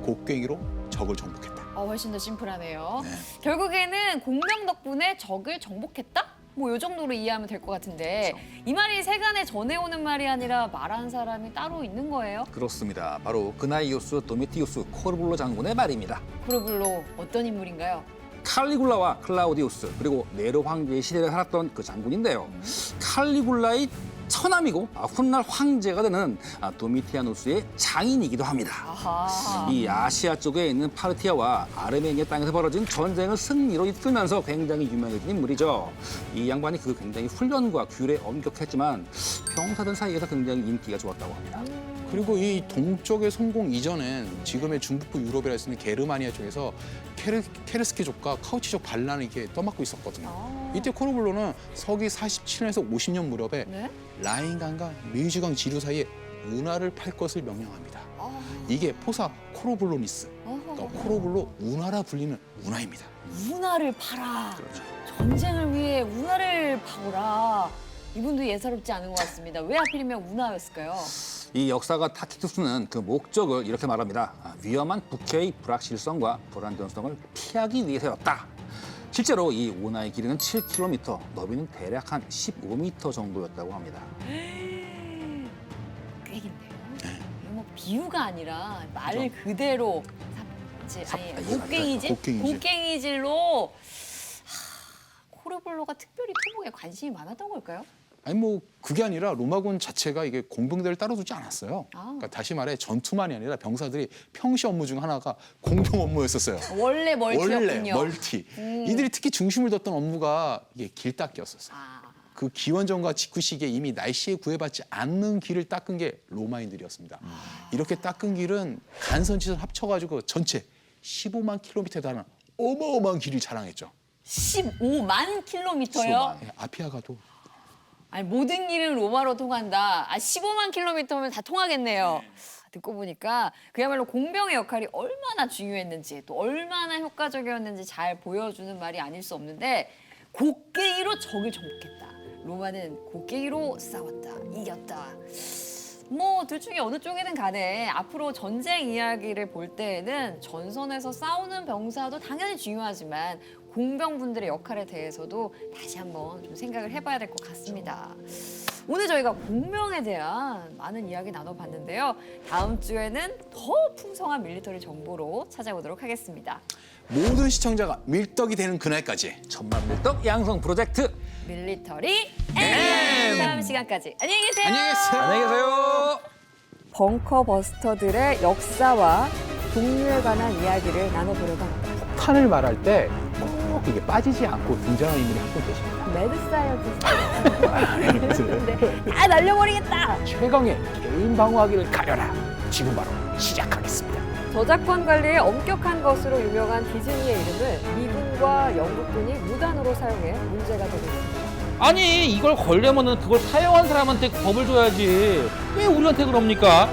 Speaker 3: 곡괭이로 적을 정복했다.
Speaker 1: 훨씬 더 심플하네요.
Speaker 3: 네.
Speaker 1: 결국에는 공명 덕분에 적을 정복했다? 뭐 이 정도로 이해하면 될 것 같은데 이 말이 세간에 전해오는 말이 아니라 말한 사람이 따로 있는 거예요?
Speaker 2: 그렇습니다. 바로 그나이우스 도미티우스 코르불로 장군의 말입니다.
Speaker 1: 코르블로 어떤 인물인가요?
Speaker 2: 칼리굴라와 클라우디우스, 그리고 네로 황제의 시대를 살았던 그 장군인데요. 칼리굴라의 처남이고 훗날 황제가 되는 도미티아누스의 장인이기도 합니다.
Speaker 1: 아하.
Speaker 2: 이 아시아 쪽에 있는 파르티아와 아르메니아 땅에서 벌어진 전쟁을 승리로 이끌면서 굉장히 유명해진 인물이죠. 이 양반이 그 굉장히 훈련과 규례에 엄격했지만 병사들 사이에서 굉장히 인기가 좋았다고 합니다.
Speaker 3: 그리고 이 동쪽의 성공 이전엔 지금의 중북부 유럽이라 했을 때 게르마니아 쪽에서 케르스키족과 카우치족 반란을 이렇게 떠맡고 있었거든요. 이때 코르블로는 서기 47년에서 50년 무렵에
Speaker 1: 네?
Speaker 3: 라인강과 메이주강 지류 사이에 운하를 팔 것을 명령합니다. 이게 포사 코로블로니스, 그러니까 코로블로 운하라 불리는 운하입니다.
Speaker 1: 운하를 팔아.
Speaker 3: 그렇죠.
Speaker 1: 전쟁을 위해 운하를 파오라. 이분도 예사롭지 않은 것 같습니다. 왜 하필이면 운하였을까요?
Speaker 2: 이 역사가 타키투스는 그 목적을 이렇게 말합니다. 위험한 북해의 불확실성과 불안정성을 피하기 위해서였다. 실제로 이 운하의 길이는 7km, 너비는 대략 한 15m 정도였다고 합니다.
Speaker 1: 꽤긴데요. 이게 뭐 비유가 아니라 말 그대로 곡괭이질?
Speaker 3: 곡괭이질.
Speaker 1: 곡괭이질로 코르블로가 특별히 토목에 관심이 많았던 걸까요?
Speaker 3: 아니 뭐 그게 아니라 로마군 자체가 이게 공병대를 따로두지 않았어요. 그러니까 다시 말해 전투만이 아니라 병사들이 평시 업무 중 하나가 공병 업무였었어요.
Speaker 1: 원래 멀티였군요.
Speaker 3: 원래 멀티. 이들이 특히 중심을 뒀던 업무가 이게 길 닦기였었어요. 그 기원전과 직후 시기에 이미 날씨에 구애받지 않는 길을 닦은 게 로마인들이었습니다. 이렇게 닦은 길은 간선지선 합쳐가지고 전체 15만 킬로미터에 달하는 어마어마한 길을 자랑했죠.
Speaker 1: 15만 킬로미터요?
Speaker 3: 아피아가도
Speaker 1: 아니 모든 길은 로마로 통한다. 15만 킬로미터면 다 통하겠네요. 듣고 보니까 그야말로 공병의 역할이 얼마나 중요했는지 또 얼마나 효과적이었는지 잘 보여주는 말이 아닐 수 없는데 곡괭이로 적을 정복했다. 로마는 곡괭이로 싸웠다. 이겼다. 뭐 둘 중에 어느 쪽이든 간에 앞으로 전쟁 이야기를 볼 때에는 전선에서 싸우는 병사도 당연히 중요하지만 공병분들의 역할에 대해서도 다시 한번 좀 생각을 해봐야 될 것 같습니다. 오늘 저희가 공병에 대한 많은 이야기 나눠봤는데요. 다음 주에는 더 풍성한 밀리터리 정보로 찾아오도록 하겠습니다.
Speaker 3: 모든 시청자가 밀떡이 되는 그날까지
Speaker 2: 천만 밀떡 양성 프로젝트.
Speaker 1: 밀리터리 M! 다음 시간까지 안녕히 계세요.
Speaker 3: 안녕히 계세요.
Speaker 2: 안녕히 계세요.
Speaker 1: 벙커버스터들의 역사와 종류에 관한 이야기를 나눠보려고 합니다.
Speaker 3: 탄을 말할 때 꼭 이게 빠지지 않고 등장하는 인물이 한 분 계십니다.
Speaker 1: 매드 사이언티스트. 다 날려버리겠다.
Speaker 3: 최강의 개인 방어하기를 가려라. 지금 바로 시작하겠습니다.
Speaker 1: 저작권 관리에 엄격한 것으로 유명한 디즈니의 이름을 미군과 영국군이 무단으로 사용해 문제가 되고 있습니다.
Speaker 4: 아니 이걸 걸려면은 그걸 사용한 사람한테 법을 줘야지 왜 우리한테 그럽니까?